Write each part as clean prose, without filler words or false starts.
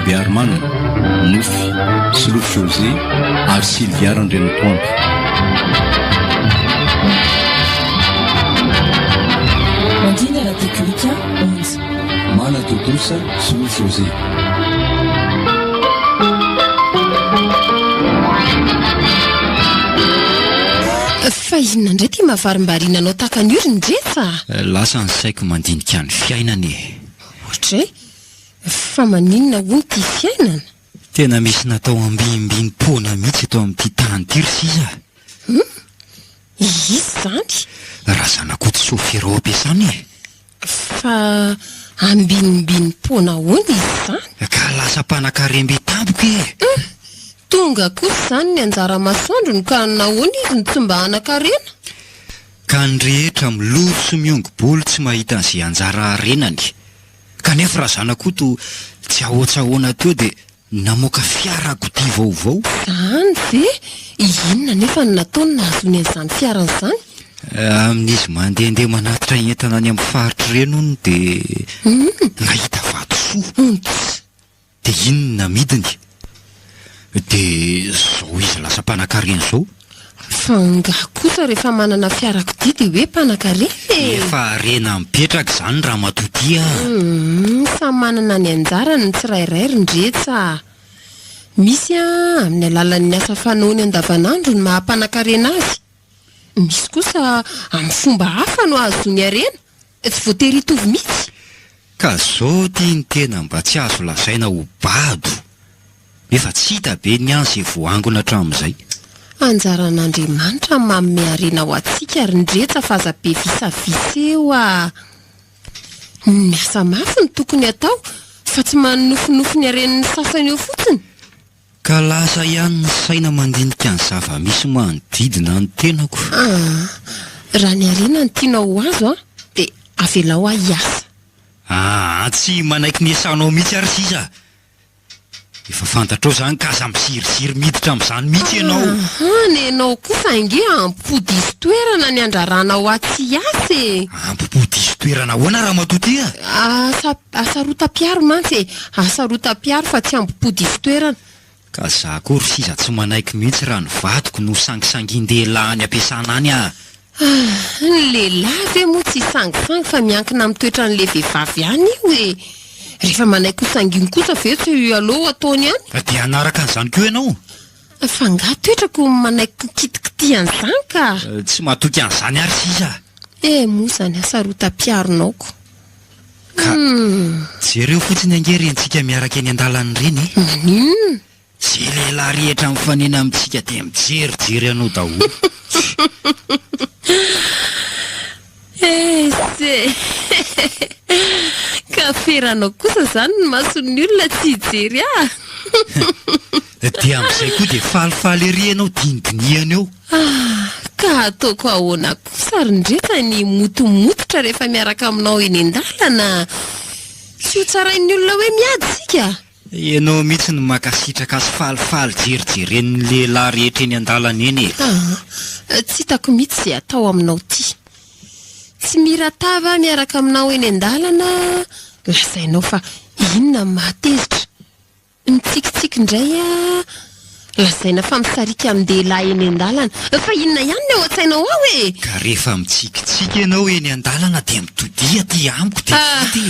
be Armand, Nofy, Slof José ary Sylvia Randrenotoandro. Mandina la Técnica 11. Mana Totosa, Slof José. Fa inona indray ty mahavarim-barinanao takan'io ndrefa? Lasa ny saiko mandinika ny fiainana e. Ohatra hoe fa maninona hono ty fiainana? Tena misy natao ambimbim-pona mihitsy eto amin'ity tany tirisiza. Izy zany? Raha zanakoty sofera ao ampiasany e. Fa ambinimbini-pona hono izy zany? Ka lasa mpanan-karembe tampoka e. Tonga kosa zany ny anjara masoandrony ka nahoana izy ny tsy mba hanan-karena? Ka ny rehetra miloro sy miongo-bolo tsy mahita an'izay anjara arenany. Kanefa raha zanakoto tsy ahoana teo dia namoaka fiarakodia vaovao. Zany ve? Inona nefa ny nataony nahazony an'izany fiaran'izany? Amin'izy mandehandeha manatitra entana any amin'ny faritra ireny hono dia nahita vatosoa. Dia inona midiny? Dia zao izy lasa mpanan-karena zao. Fa ngaha kosa rehefa manana fiarakodia dia hoe mpanan-karena e. Efa arena mipetraka izany raha matodia. Samy manana ny anjarany ny tsirairay rindretsa. Misy amin'ny alalan'ny asa fanaony andavanandro ny maha-mpanan-karena azy. Misy kosa amin'ny fomba hafa no ahazony arena. Tsy voatery hitovy mihitsy. Ka zao tiany tena mba tsy azo lazaina ho bado. Efa tsy hita be ny an'izay voangona hatramin'izay. Anjaran'Andriamanitra manome harena ho antsika ary ndretsa fahaza-be visavisa eo miasa mafy ny tokony atao fa tsy manofinofy ny haren'ny sasany eo fotsiny. Ka lasa ihany ny saina mandinika ny zava-misy manodidina ny tenako. Raha ny harena ny tianao ho azo dia avelao hiasa. Tsy manaiky ny esanao mihitsy ary sisa. Efa fantatrao zany ka aza misirisiry miditra amin'izany mihitsy ianao. Ny ianao kosa inge ampody toerana ny andraranao atsy asa e. Ampody toerana ahoana raha matotia? Asa rota-piaro mantsy e. Asa rota-piaro fa tsy ampody toerana. Ka za kory siza tsy manaiky mihitsy raha ny vatoko no sangisangian-dehilahy any ampiasana any ny lehilahy ve moa tsy sangisangy fa miankina amin'ny toetra n'le vehivavy ihany io e. Rehefa manaiky ho sanginy kosa ve tsy aloha ataony ihany? Dia anaraka an'izany koa ianao? Fa ngaha toetrako manaiky kitikity an'izany ka. Tsy mahatoky an'izany ary sisa. Moa zany asa rota-piaronaoko. Ka jereo fotsiny angerentsika miaraka eny an-dalany reny. Maninona? Zay lehilahy rehetra mifanena amintsika dia mijerijery anao daholo. Ka feranao kosa zany ny mason'ny olona tsy hijery Dia amin'izay koa dia falifaly ery ianao dindiniana eo. Ka ataoko ahoana kosa ary ndretra ny motomototra rehefa miaraka aminao eny an-dalana. Tsy ho tsarain'ny olona hoe miady sika. Ianao mihitsy no makasitraka sy falifaly jerijeren'ny lehilahy rehetra eny an-dalana eny e. Tsy hitako mihitsy izay atao aminao ty. Tsy miratava miaraka aminao eny an-dalana, lazainao fa inona mahatezitra. Mitsikitsiky indray lazaina fa misarika amin'ny-dehilahy eny an-dalana. Fa inona ihany no ao an-tsainao ao e? Ka rehefa mitsikitsiky ianao eny an-dalana dia mitodia ty amiko dia ty.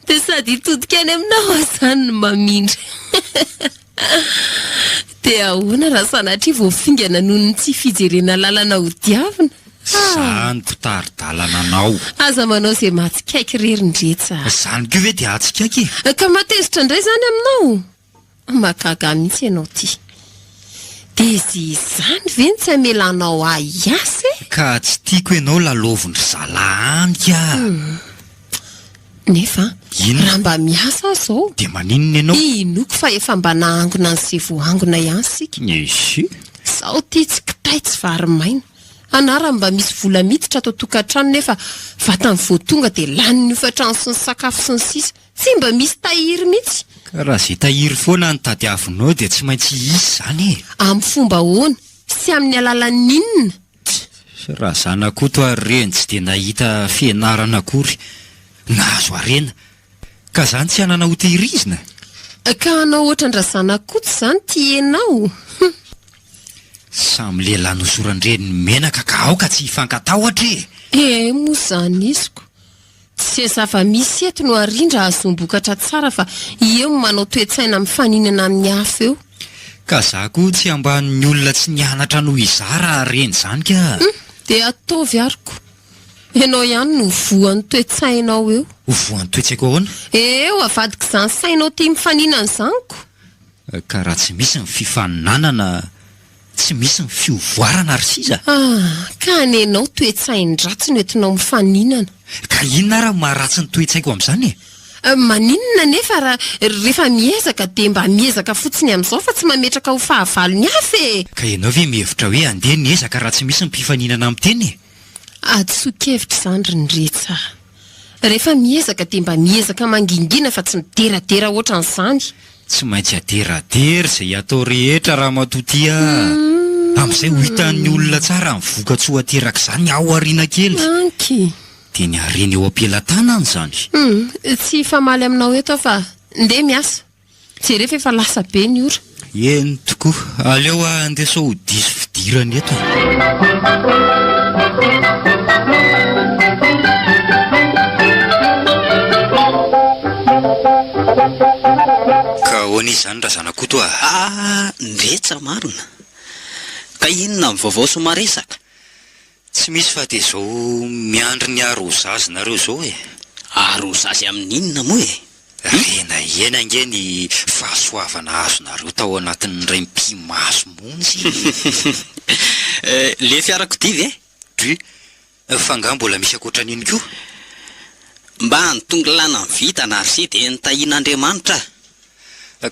Dia sady hitodika any aminao zany no mamindra. Dia ahoana raha sanatria voafingana noho ny tsy fijerena lalana ho diavina? Zany mpitari-dalana anao. Aza manao izay mahatsikaiky rery-ndretsa. Zany koa ve dia atsikaiky? Ka matezitra indray zany aminao? Mahagaga mihitsy ianao ty. Dia izy zany ve ny tsy hamelanao hiasa e? Ka tsy tiako ianao lalovon'ny zalahandika. Nefa raha mba miasa zao dia maninona ianao? Inoko fa efa mba nahangona an'izay voangona ihany sika. Zaho ty tsy kitay tsy varimaina. Anara mba misy vola miditra atao tokantrano nefa vatany voatonga dia lany ny ofatrano sy ny sakafo sy ny sisa. Tsy mba misy tahiry mihitsy. Ka raha izay tahiry foana ny tadiavinao dia tsy maintsy hisy zany e. Amin'ny fomba ahoana? Sy amin'ny alalan'ny inona? Raha zanakoto ary reny tsy dia nahita fianarana akory. Nahazo arena Ka zany tsy anana ho tehirizina. Ka anao ohatran-drazana kotsy zany tianao. Samy lehilahy nosorandreny menaka ka aoka tsy hifankatahotra e. Moa zany isiko. Tsy zava-misy eto no arindra azombokatra tsara fa eo manao toe-tsaina mifaninana amin'ny hafa eo. Ka za koa tsy amban'ny olona tsy nianatra noho izara reny zany ka. Dia ataovy ariko. Ianao ihany no voan'ny toe-tsainao eo. Ho voan'ny toe-tsaiko ahoana? Eo avadika izany sainao tia mifaninana izanyko. Ka raha tsy misy ny fifaninanana, tsy misy ny fiovoarana ary siza. Ka anenao toe-tsain-dratsy no entinao mifaninana. Ka inona raha maharatsy ny toe-tsaiko amin'izany e? Maninona nefa rehefa miezaka dia mba miezaka fotsiny amin'izao fa tsy mametraka ho fahavalony hafa e. Ka ianao ve mihevitra hoe andeha niezaka raha tsy misy ny mpifaninana amin'ny teny e? Atsokevitra izany rindretsah. Rehefa miezaka dia mba miezaka mangingina fa tsy mideradera ohatran'izany. Tsy maintsy aderadera izay atao rehetra raha matotia. Amin'izay ho hitan'ny olona tsara ny vokatsoa ateraka izany ao aoriana kely. Anky. Dia ny harena eo am-pelantanana izany. Tsy famaly aminao eto fa ndeha miasa. Jerefo efa lasa be ny ora. Eny tokoa. Aleo andesao ho diso fidirana eto. Ka ahoana izany raha zanakoto ndretsa marina. Ka inona ny vaovao somaresaka? Tsy misy fa dia izao miandry ny arozazy nareo izao e. Arozazy amin'inona moa e? Ena nge ny fahasoavana azonareo tao anatin'ny iray mpimaso monjy. Le fiarakodia ve? Dry, fa nga mbola misy akoatran'iny koa. Mba nitonglana ny vita na arse dia nitahian'Andriamanitra.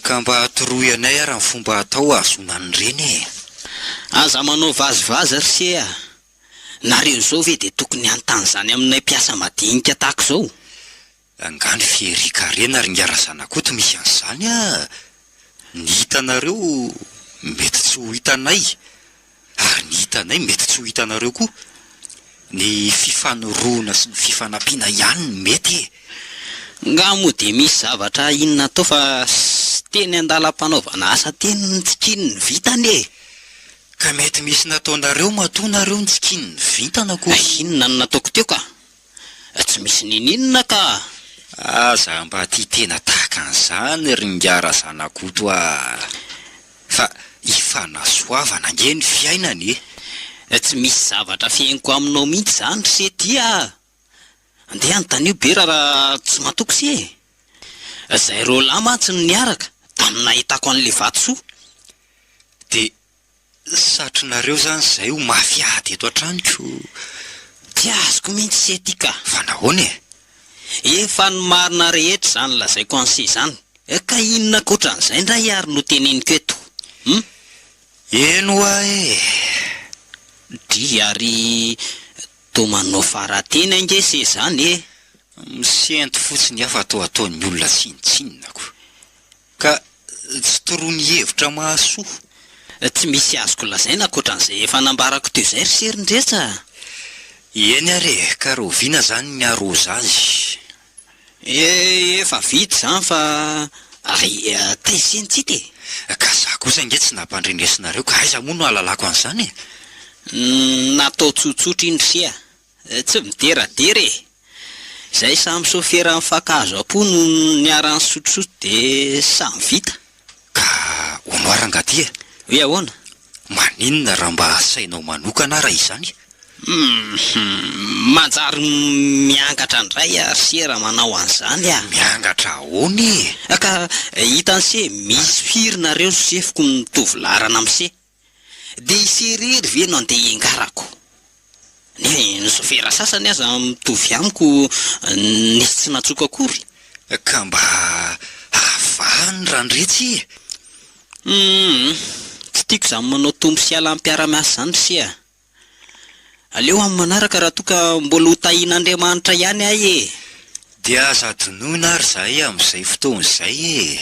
Ka mba atoroy anay raha ny fomba atao azonany reny e. Aza manao vazivazy arse nareo zao ve dia tokony antany zany aminay mpiasa madinika tahaka izao. Angany fiherikarena ary ngiara zanakoto misy an'izany ny hitanareo mety tsy ho hitanay ary ny hitanay mety tsy ho hitanareo koa. Ny fifanoroana sy ny fifanampiana ihany mety e. Nga moa dia misy zavatra inona atao fa teny andalam-panaovana asa teny nitsikiny ny vitany e. Ka mety misy nataonareo matonareo nitsikiny ny vitana koa. Inona no nataoko teo ka? Tsy misy nininona ka. Aza mba tia tena tahaka an'izany ry ngara zanakoto fa ifanasoavana nge ny fiainany e. Tsy misy zavatra fiainiko aminao mihitsy zany se tia. Andeha antanio be raha tsy matoko se e. Zay ro lahy mantsy no niaraka tamin'ny nahitako an'le vatosoa. Dia satrinareo zany izay ho mafiady eto an-traniko. Tia azoko mihitsy se tia ka. Fa nahoana e? Efa ny marina rehetra zany lazaiko an'se zany. Ka inona koatran'izay ndray ary no teneniko eto? Eno e. Dry ary tomanao farateny ange se zany e. Misento fotsiny afa atao ataon'ny olona tsinitsinonako. Ka tsy toroa ny hevitra mahasoa. Tsy misy azoko lazaina koatran'izay efa nambarako teo izay ry serindretsa. Eny are, ka roviana zany ny arozazy. Efa vita zany fa tesentsity e. Ka za kosa nge tsy nampandrenesinareo ka aiza moa no alalako an'izany e. Natao tsotsotra indrisia. Tsy mideradera e. Zay samy sofera amin'ny fankazo apo no niarany sotrosotra dia samy vita. Ka honoarangaty e. Hoe ahoana? Maninona raha mba asainao manokana raha izany? Manjary miangatra ndray arse raha manao an'izany Miangatra ahoana e? Ka hitan'se misy firinareo sefiko mitovy larana amin'se. Dia iserery ve no andeha hiangarako. Ny sofera sasany aza mitovy amiko nisy tsy natsoka akory. Ka mba avahany raha ndretsy e. Tsy tiako izany manao tombo sy alam-piara-miasa zany se aleo amin'ny manaraka raha toka mbola ho tahian'Andriamanitra ihany ahy e. Dia aza donoina ary zahay amin'izay fotoan'izay e.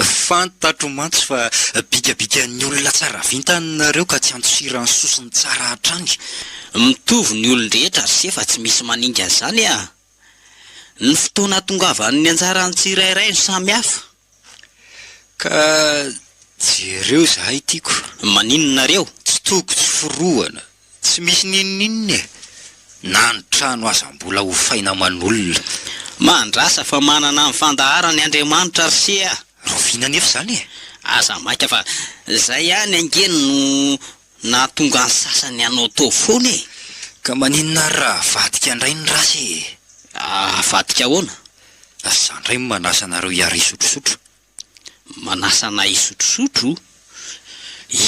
Fantatro mantsy fa bikabikan'ny olona tsara vintanareo ka tsy antosirany sosiny tsara hatrany. Mitovy ny olon-drehetra se fa tsy misy maninga an'izany ny fotoana tongavan'ny anjarany tsirairay ny samy hafa. Ka jereo zahay tiako. Maninonareo? Tsy toko tsy foroana, tsy misy ninon'inona e. Na ny trano aza mbola ho faina aman'olona. Mandrasa fa manana ny fandaharany Andriamanitra Risia. Roviana nefa zany e. Aza maika fa zay ihany angeny no nahatonga ny sasany anao tao foana e. Ka maninona raha vadika andray ny rasy e. Vadika ahoana? Zandray manasa anareo hiara isotrosotro. Manasa anay isotrosotro?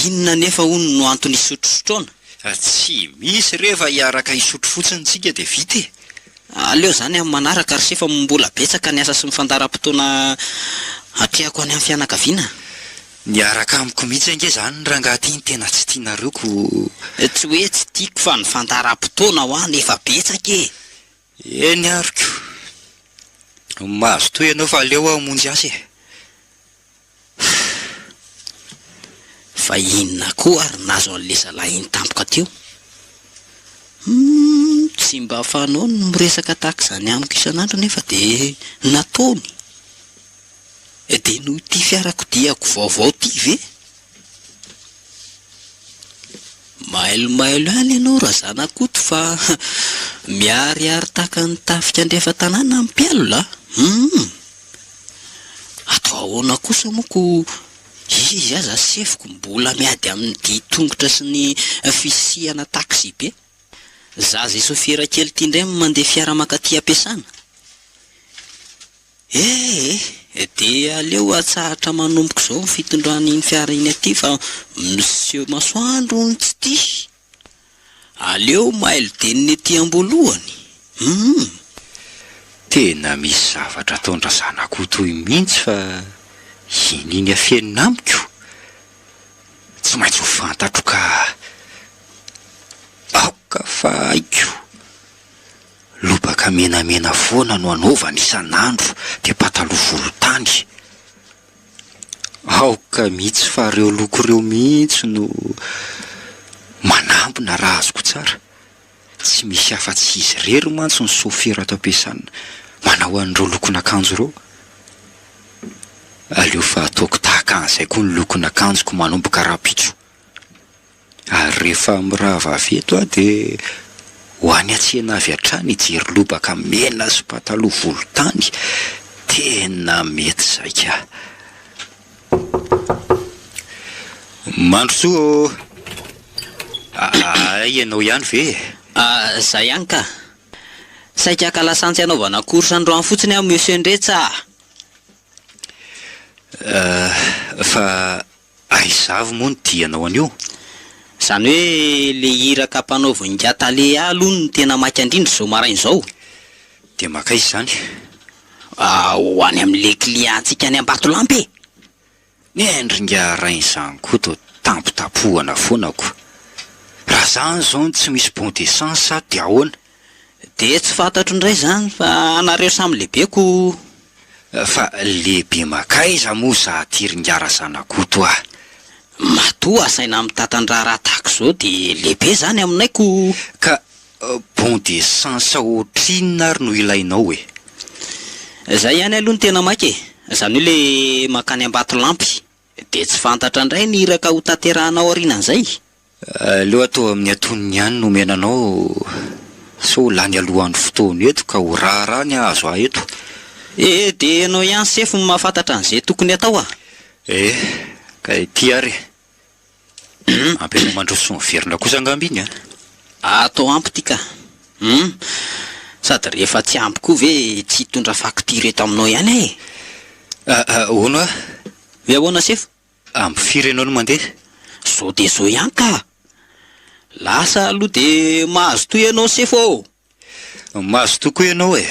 Inona nefa hono no antony isotrosotroana? Tsy misy rehefa hiaraka isotro fotsiny tsika dia vita e. Aleo zany amin'ny manaraka ary sefa mbola betsaka ny asa sy ny fandaram-potoana hatrehako any amin'ny fianakaviana. Niaraka amiko mihitsy ange zany ny rangahy ny tena tsy tianareo ko. Tsy hoe tsy tiako fa ny fandaram-potoana ho any efa betsaka e. Eny ariko. Mahazo toy ianao fa aleo aho hamonjy asa e. Fa inona koa ary nazo an'le zalahy iny tampoka teo? Tsy mba ahafahanao no miresaka tahaka izany amiko isan'andro nefa dia nataony. Dia no ity fiarakodiako vaovao ty ve? Mailomailo ihany ianao raha zanakoto fa miariary tahaka ny tafika andrefa tanàna amin'ny mpialola. Atao ahoana kosa moko izy aza sefiko mbola miady amin'ny ditongotra sy ny fisihana taxi be. Zaza sôfera kely ity indray mandeha fiara makaty ampiasana. Dia aleo atsahatra manomboka izao ny fitondrany iny fiara iny aty fa Monsieur Masoandro ny tsy ty. Aleo mailo deniny aty ambolohany. Tena misy zavatra ataondra zanako toy mihitsy fa ininy afenina amiko. Tsy maintsy ho fantatro ka aoka fa haiko. Lobaka menamena foana no anaovany isan'andro dia pataloha volontany. Aoka mihitsy fa reo loko reo mihitsy no manambina raha azoko tsara. Tsy misy afa-tsy izy rery mantsy ny sôfera ato ampiasana manao an'ireo lokon'akanjo reo. Aleo fa ataoko tahaka an'izay koa ny lokon'akanjoko manomboka rapitso. Ary rehefa mirava avy eto dia ho any atsena avy hatrany hijery lobaka mena sy pataloha volontany. Tena mety zay ka. Mandrosoa. Ianao ihany ve? Zay ihany ka. Saika kalasantsy anaovana korsy androany fotsiny amin'ny Monsieur Ndretsa. Fa aizavo moa ny dianao an'io. Zany hoe le iraka mpanaovin-gata le aloha ny tena maika andrindra izao maraina izao. Dia maka izy zany? Ho any amin'le kliantsika any Ambatolampy. Ny endringa rain'izany koa to tampotampohana foanako. Raha zany zao tsy misy bon d'essence sa dia ahoana? Dia tsy fantatro indray zany fa anareo samy lehibeko. Fa lehibe makaiza moa za tiringara zanako to ah. Matoa asaina amin'ny tatandrara tahaka izao dia lehibe zany aminaiko. Ka bon d'essence ohatrinona ary no ilainao e? Zay ihany aloha ny tena maika e. Zany hoe le makany Ambatolampy. Dia tsy fantatra indray ny iraka ho tanterahanao aorianan'izay. Aleo atao amin'ny antonony ihany no menanao. So lany alohan'ny fotoana eto ka ho raharaha ny azo ahy eto. Dia ianao ihany sefo ny mahafantatra an'izay tokony atao ah. Ka ity ary. Ampeno mandroso ny verina kosa angamby iny atao ampy ty ka. Sady rehefa tsy ampy koa ve tsy hitondra facture eto aminao ihany e. Ahoana? Ve ahoana sefo? Ampy firy ianao no mandeha? Zao dia zao ihany ka. Lasa aloha dia mahazo toy ianao sefo. Mahazo tokoa ianao e.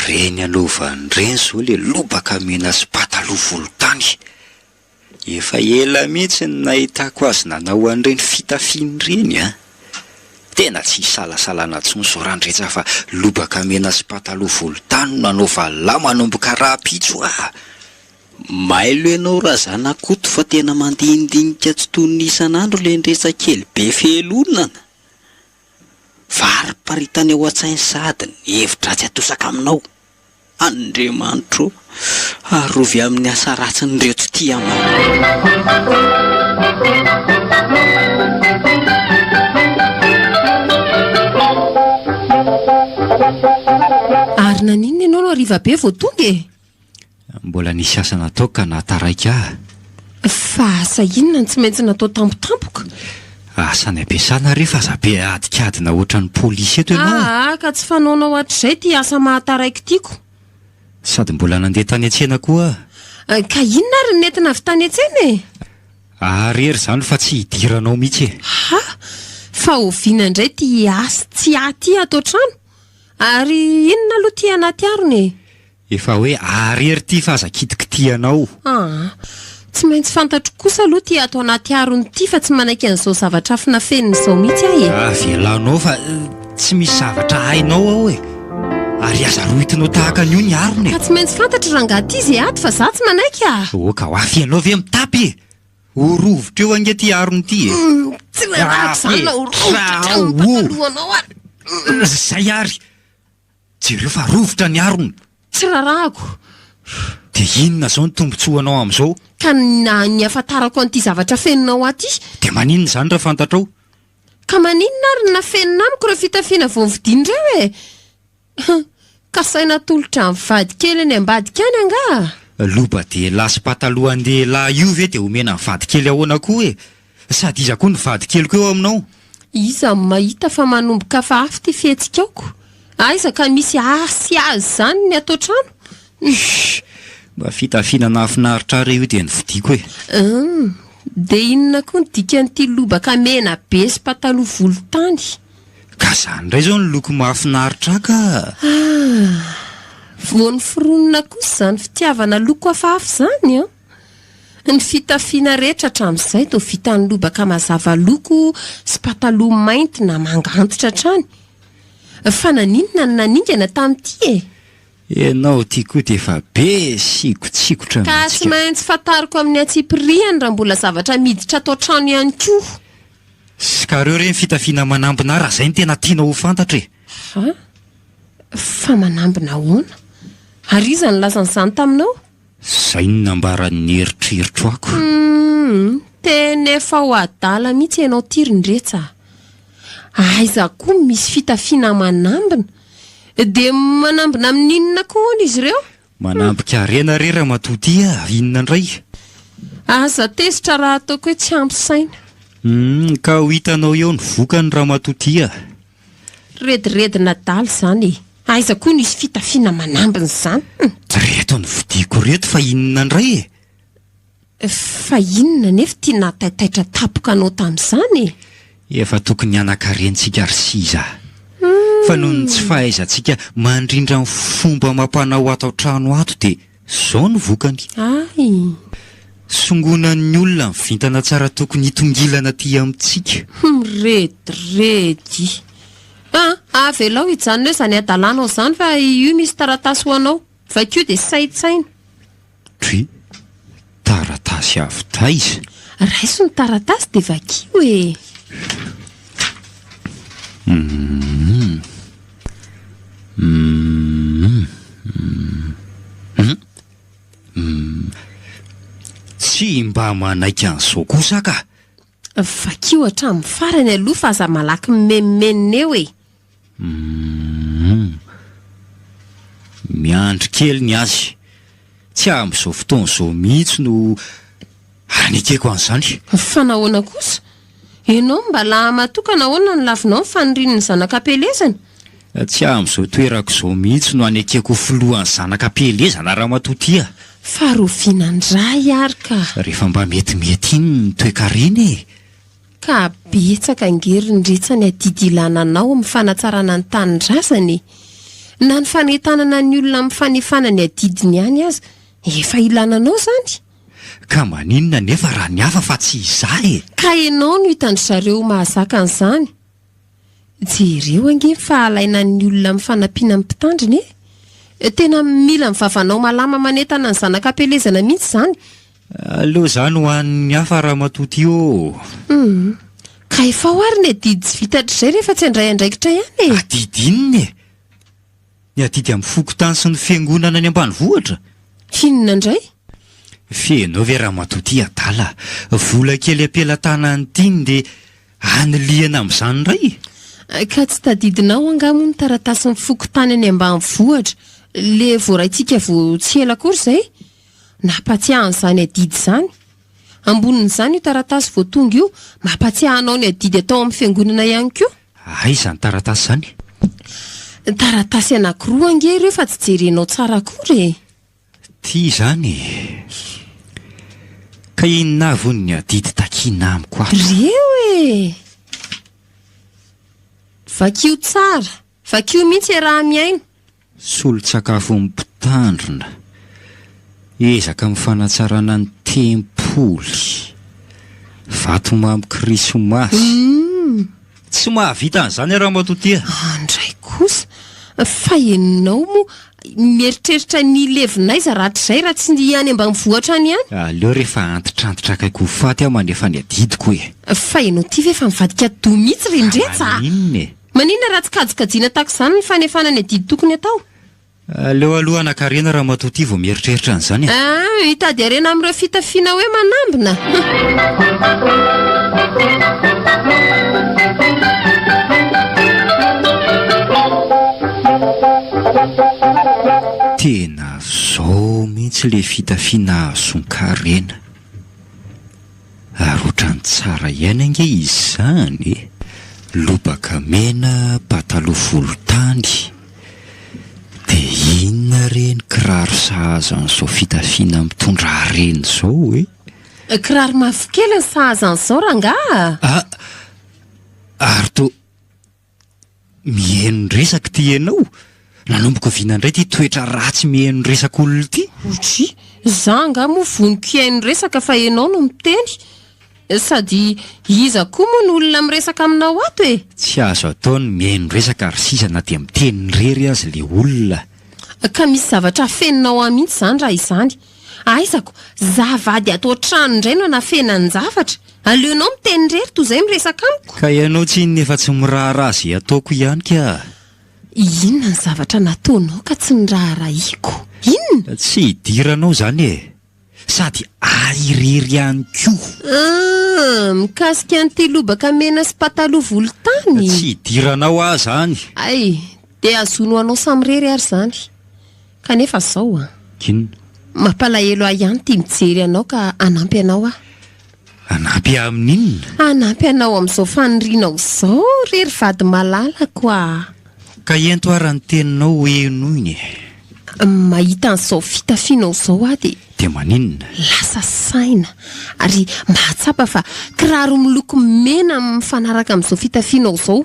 Reny anaovany reny zao le lobaka mena sy pataloha volontany. Efa ela mihitsy ny nahitako azy nanao an'ireny fitafiany reny a. Tena tsy salasalana intsony zao raha Ndretsa fa lobaka mena sy pataloha volontany no nanaova lahy manomboka rapitso ah. Mailo ianao raha zanakoto fa tena mandinidinika tsy toy ny isan'andro le Ndretsa kely be felonana. variparitany eo an-tsainy sady ny hevitra tsy atosaka aminao. Andriamanitro, arovy amin'ny asa ratsin'ireo tsy tia amao. Ary naninona ianao no hariva be vao tonga e? Mbola nisy asa natao ka nataraiky aho. Fa asa inona no tsy maintsy natao tampotampoka? Asa ny ampiasana rehefa aza be adikadina ohatran'ny polisy eto ianao. Ka tsy fanaonao hatr'izay ty asa mahataraiky tiako. Sady mbola nandeha tany an-tsena koa. Ka inona ary nentina avy tany an-tsena e? Arery zany fa tsy hidiranao mihitsy e. Fa oviana indray ty asa tsy aty atao trano. Ary inona aloha ty anaty arony e? Efa hoe arery ty fa aza kitikitianao. Tsy maintsy fantatro kosa aloha ty atao anaty arony ty fa tsy manaiky an'izao zavatra hafa nafenina izao mihitsy ahy e. Velanao fa tsy misy zavatra hainao ao e. Ary aza roitinao tahaka an'io ny arony e. Ka tsy maintsy fantatro rangaha izy ato fa za tsy manaiky Oka hoafy ianao ve mitapy e. Orovotra eo ange ty arony ty e. Tsy rarako zany na orovotra ny patalohanao ary. Zay ary. Jereo fa rovotra ny arony. Tsy rarako. De inona zao ny tombotsoanao amin'izao? Ka ny afantarako an'ity zavatra feninao aty. De maninona zany raha fantatrao? Ka maninona ary na fenina amiko raha fitafiana vao nividiana ireo e? Ka saina tolotra amin'ny vady kely any ambadika any anga. Loba de lasy pataloha andehilahy io ve de omena ny vady kely ahoana koa e? Sady iza koa ny vady kely koa eo aminao? Iza mahita fa manomboka fa afy ty fihetsikaoko. Aiza ka misy asy azy zany ny atao trano? Mba fitafiana afinaritra io de nividiako e. De inona koa ny dikan'ity lobaka mena be sy pataloha volontany? Ka zany indray zao ny loko mahafinaritra ka. Voan'ny fironina kosa zany fitiavana loko hafahafa zany Ny fitafiana rehetra hatramin'izay toa vita ny lobaka mazava loko sy pataloha mainty na manga antitra trany. Fa naninona ny naningana tamin'ity e? Ianao ty koa de efa be sikotsikotra ka tsy maintsy fantariko amin'ny atsipiriany raha mbola zavatra miditra atao trano ihany koa. Ka reo reny fitafiana manambina raha zay ny tena tiana ho fantatra e. Fa manambina ahoana? Ary iza ny lazan'izany taminao? Zay ny nambaran'ny eritreritro ako. Tena efa ho adala mihitsy ianao tirindretsa. Aiza koa misy fitafiana manambina? De manambina amin'inona koa izy ireo? Manambika rena re raha matoty inona indray? Aza tezitra raha ataoko hoe tsy ampy saina. Ka ho hitanao eo ny vokany raha matoty Rediredina dala zany e. Aiza koa nisy fitafiana manambina zany? Reto ny vidiko reto fa inona indray e? Fa inona nefa tia nataitaitra tapoka anao tamin'izany e? Efa tokony anakarentsika ary siza. Fa noho ny tsy fahaizantsika mandrindra ny fomba mampanao ato trano ato de zao ny vokany. Songonan'ny olona ny vintana tsara tokony hitongilana ty amintsika. Rediredy. Avelao hijanona hoe zany adalanao zany fa io misy taratasy ho anao. Vakio de saitsaina. Taratasy avy taiza? Raiso ny taratasy de vakio e. Tsy mba manaiky an'izao kosa ka. Vakio hatramin'ny farany aloha fa aza malaky memenina eo e. Miandry kely ny azy. Tsy amin'izao fotoana izao mihitsy no anekeko an'izany. Fa nahoana kosa? Ianao mba lahamatokana ahoana ny lavinao fanirian'ny zanakam-pielezana? Tsy amin'izao toerako izao mihitsy no anekeko filohan'ny zanakam-pielezana raha matoty Fa rovinandray ary ka. Rehefa mba metimety iny ny toe-karena e. Ka betsaka angerindretsany adidilananao amin'ny fanatsarana ny tanindrazany. Na ny fanentanana ny olona amin'ny fanefana ny adidiny ihany aza, efa ilananao zany. Ka maninona nefa raha ny hafa fa tsy izah e. Ka ianao no hitany zareo mahazaka an'izany. Jereo ange fa alaina ny olona amin'ny fanampiana amin'ny mpitandriny e. Tena mila mivavanao malama manentana ny zanakam-pielezana mihitsy zany. Aleo zany ho an'ny hafa raha matoty eo. ka efa ho ary ny adidy tsy vitatra izay rehefa tsy handray andraikitra ihany e. Adidinina e! Ny adidy amin'ny fokotany sy ny fiangonana any ambanivohitra. Inona indray? Fenao ve raha matoty adala, vola kely ampelantanany tiny dia aniliana amin'izany indray. Ka tsy tadidinao angamo ny taratasy ny fokotany any ambanivohitra, le voaraintsika vo tsy ela akory izay? Nampatsiahana izany adidy izany. Ambonin'izany io taratasy vo tonga io, mampatsiahanao ny adidy atao amin'ny fiangonana ihany koa. Izany taratasy izany? Taratasy anankiroa ange ireo fa tsy jerenao tsara akory e. Tia izany. Ka inona avy ny adidy takiana amiko ato? Reo e! Vakio tsara, vakio mihitsy raha miaina. Solon-tsakafo mipitandrina, ezaka mifanatsarana ny tempoly, vato mamy krismasy. Tsy mahavita an'izany raha matotia. Andray kosa, fa enonao mo mieritreritra ny levinaiza rahatr'izay raha tsy ny any ambanivohitra any ihany? Aleo rehefa antitrantitra akaiko faty aho manefa ny adidiko e. Fa enao ty ve fa mivadika do mihitsy rendretsa? Maninona e? Maninona raha tsy kajikajiana tahaka izany ny fanefana ny adidy tokony atao? Aleo aloha anankarena raha matoty vo mieritreritra an'izany e. Hitady arena amin'ireo fitafiana hoe manambina. Tena zao mihitsy le fitafiana azon-karena. Ary ohatrany tsara ihany ange izany e. Lobaka mena, pataloha volontany. Dia inona reny kiraro sahazan'izao fitafiana mitondra harena izao e? Kiraro mavokely ny sahazan'izao rangaha. Ary to mihaino resaka ty ianao. Nanomboka viana indray ty toetra ratsy mihaino resaka olona ty. Otry, za nga moa voniko haino resaka fa ianao no miteny. Sady iza koa moa ny olona miresaka aminao ato e. Tsy azo ataony mihaino resaka ary sisa na dia miteny rery azy le olona. Ka misy zavatra afeninao amihitsy izany raha izany. Aizako, zavady atao trano indray no anafenany zavatra. Aleonao miteny rery toy izay miresaka amiko. Ka ianao tsy inona efa tsy miraharaha izay ataoko ihany ka. Inona ny zavatra nataonao ka tsy niraharahiako? Inona? Tsy hidiranao izany e. Sady airery ihany koa. Mikasika an'ity lobaka mena sy pataloha volontany. Tsy hidiranao aho izany. Ay, dia azono anao samy rery ary izany. Kanefa izao Inona? mampalahelo ahy ihany tia mijery anao ka anampy anao aho. Anampy amin'inona? Anampy anao amin'izao fanirianao izao rery vady malalako ah. Ka ento ary ny teninao hoe noiny. Mahita an'izao fitafianao izao aho dia maninona? Lasa saina ary mahatsapa fa kiraro miloko mena mifanaraka amin'izao fitafianao izao.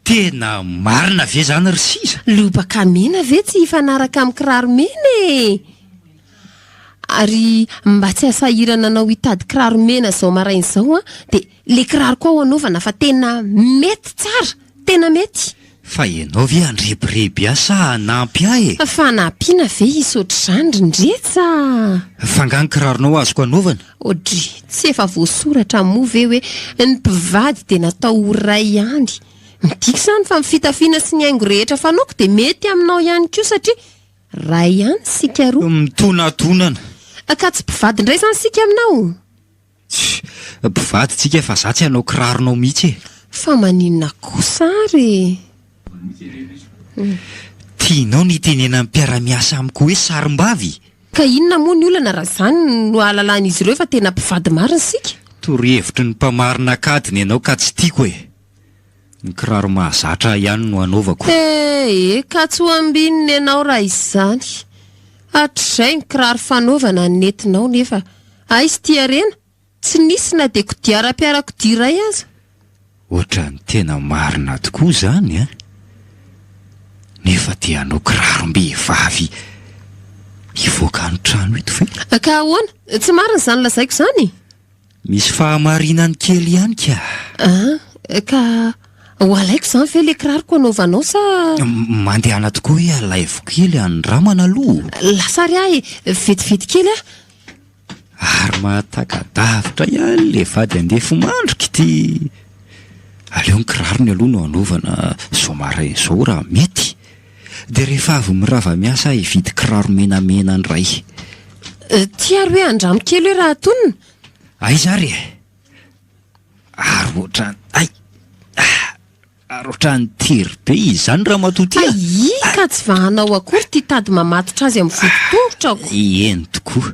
Tena marina ve zany ry sisa? Lobaka mena ve tsy hifanaraka amin'ny kiraro mena e? Ary mba tsy asahirana anao hitady kiraro mena izao maraina izao dia le kiraro koa ho anaovana fa tena mety tsara, tena mety. Fa ianao ve andrebireby asa hanampy ahy e? Fa nampiana ve izy ohatr'izany ndretsa? Fa nga ny kiraronao azoko anaovana? Odry, tsy efa voasoratra moa ve hoe ny mpivady dia natao ho ray ihany. Midika izany fa fitafiana sy ny haingo rehetra fanaoko dia mety aminao ihany koa satria ray ihany sika roa. Mitonatonana. Ka tsy mpivady indray izany sika aminao? Mpivady tsika fa za tsy hanao kiraronao mihitsy e. Fa maninona kosa ary? Tianao nitenena mpiara-miasa amiko hoe sarim-bavy? Ka inona moa ny olana raha izany no ahalalàn'izy ireo fa tena mpivady marina sika? Torohevitry ny mpamarina akadiny ianao ka tsy tiako e. Ny kiraro mahazatra ihany no anaovako. Ka tsy ho ambininy ianao raha izany. Hatr'izay ny kiraro fanaovana nentinao nefa aizy ty arena tsy nisy na dia kodiaram-piarakodia iray aza. Ohatra ny tena marina tokoa izany a. Nefa dia hanao kirarom-behivavy hivoaka ny trano eto ve? Ka ahoana? Tsy marina izany lazaiko izany? Misy fahamarinany kely ihany ka. Ka ho alaiko izany ve le kiraroko anaovanao sa? Mandehana tokoa hoe alaivo kely andramana aloha. Lasa ry ahy vetivety kely ah. Ary mahataka-davitra ihany le vady andefo mandrika ity. aleo ny kirarony aloha no anaovana zao maraina izao raha mety, dia rehefa avy mirava miasa hividy kiraro menamena ny ray. Tiaro hoe andramo kely hoe raha tonona? Aiza ry ary ohatrany tery be izy zany raha matoty ka tsy vahanao akory ty tady mamatotra azy amin'ny vodin-tongotrako. Eny tokoa,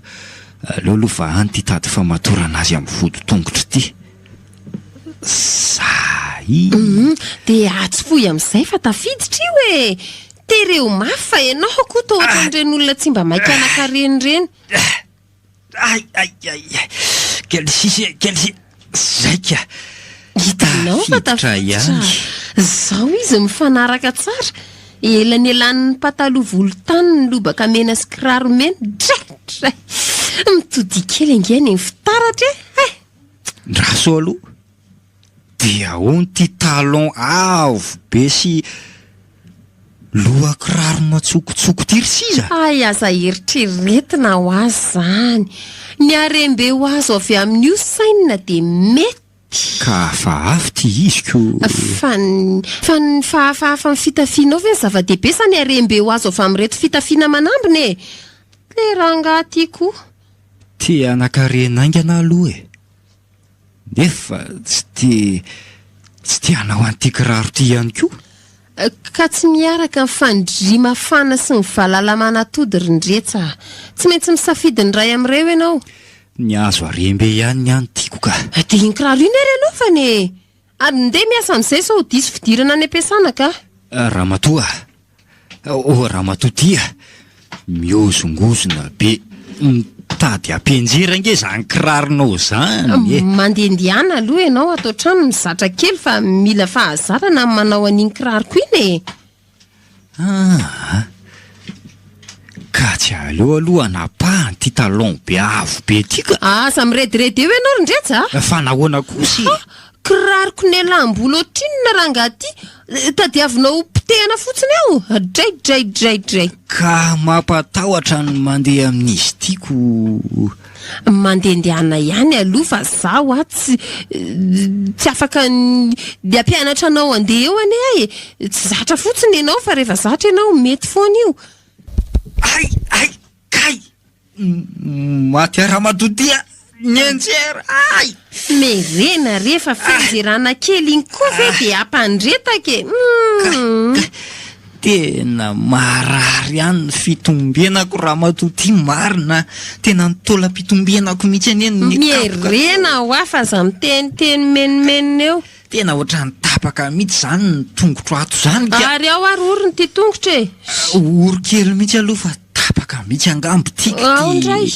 aleo aloha vahany ty tady famatorana azy amin'ny vodin-tongotra ity. Dia atsy foy amin'izay fa tafiditra io e. Tereo mafy fa ianao koa toa ohatran'ireny olona tsy mba maika anankareny reny. Kely zaika. Hitanao fa tafiditra. Zao izy mifanaraka tsara. Elanyelan'ny pataloha volontany ny lobaka mena sy kiraro mena. Dray. Mitody kely angeny ny fitaratra e. Ndraso aloha. Dia ahoana ty talon avo be sy loha kiraro matsokotsoko tiry siza? Aza eritreretina ho azy zany. Ny harembe ho azo avy amin'io sainina dia mety. Ka fahafa ty iziko. Fa ny fahafahafa ny fitafianao ve ny zava-dehibe sa ny harembe ho azo avy amin'ireto fitafiana manambina e? Le rangahy ty koa. Ty anankarenaingana aloha e. Nefa tsy tia hanao an'ity kiraro ty ihany koa. Ka tsy miaraka ny fandrima fana sy ny valalamanatody rindretsa. Tsy maintsy misafidy ny ray amin'ireo ianao. Ny azo harembe ihany ny any tiako ka. Dia iny kiraro iny ary aloafany e. Ary ndeha miasa amin'izay sao diso fidirana any am-piasana ka. Ramatoa. Ramatoa tia. Miozongozona be. Tady ampianjera nge zany kiraronao zany. Mandehandeana aloha ianao atao trano mizatra kely fa mila fahazarana amin'ny manao an'iny kiraroko iny e. Ka tsy aleo aloha anapahany ty talon be avo be ty ka. Asa mirediredy eo ianao rindretsa? Fa nahoana kosa? Kiraroko ny alam-bola ohatrinona rangahy ty. Tadiavinao potehana fotsiny eo. Dray. Ka mampatahotra ny mandeha amin'izy tiako. Mandehandehanana ihany aloha fa zaho tsy afaka dia mpianatra anao andeha eo ane e. Tsy zatra fotsiny ianao fa rehefa zatra ianao mety foana io. Kay maty ara-madodia nyenjera. Merena rehefa fenjerana kely iny koa ve dia ampandretake. Tena marary ihany ny fitombenako raha matoty marina. Tena nitolam-pitombenako mihitsy aneny. Merena ho afa za miteniteny menimenina eo. Tena ohatrany tapaka mihitsy zany ny tongotro ato zany. Ary ao ary orony ty tongotra e. Oro kely mihitsy aloha fa tapaka mihitsy angambo tika ty.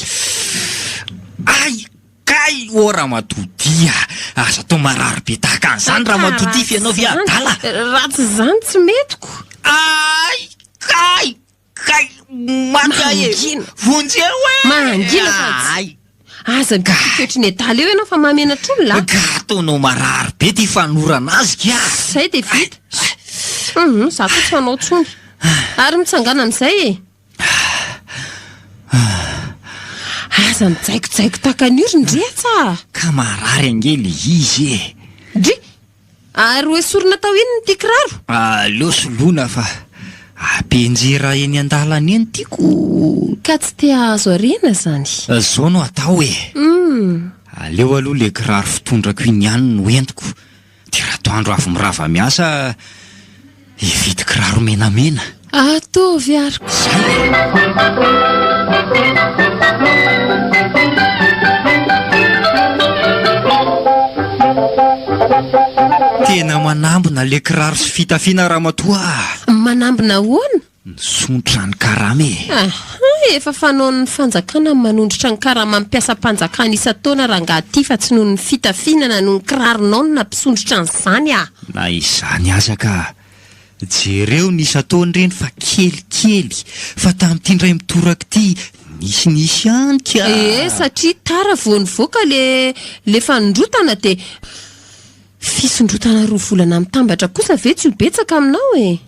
Kay raha-matodia. Asa tao marary be tahaka an'izany raha-matodia fianao viadala. Ratsy zany tsy metiko. Kay maty vonjeo e. Mangina fa aza toetry ny adala eo ianao fa mahamenatra olona. Ka ataonao marary be ty fanorana azy ka. Zay dia vita. Za koa tsy fanao tsony. Ary mitsangana amin'izay e. Aza mijaikojaiko takan'io rindretsa. Ka marary angely izy e. Dry. Ary hoe sorona tao iny ty kiraro? Aleo soloina fa ampianjera eny an-dalana eny tiako. Ka tsy te azo arena zany. Zao no atao e. Aleo aloha le kiraro fitondrako iny ihany no entiko. Dia raha toandro avy mirava miasa hividy kiraro menamena. Ataovy ariko. Tena manambina le kiraro sy fitafiana ramatoa. Manambina ahoana? Nisontra ny karama e. Efa fanaon'ny fanjakana manondrotra ny karama mampiasa mpanjakana isan-taona rangahy ty fa tsy noho ny fitafiana na noho ny kiraronao no nampisondrotra an'izany a. Na izany aza ka. Jereo ny isan-taona ireny fa kelikely. Fa tamin'ity ndray mitoraka ity nisy ihany ka. Satria tara voanivoaka le fanondrotana dia fisondrotana 2 volana mitambatra kosa ve tsy ho betsaka aminao e.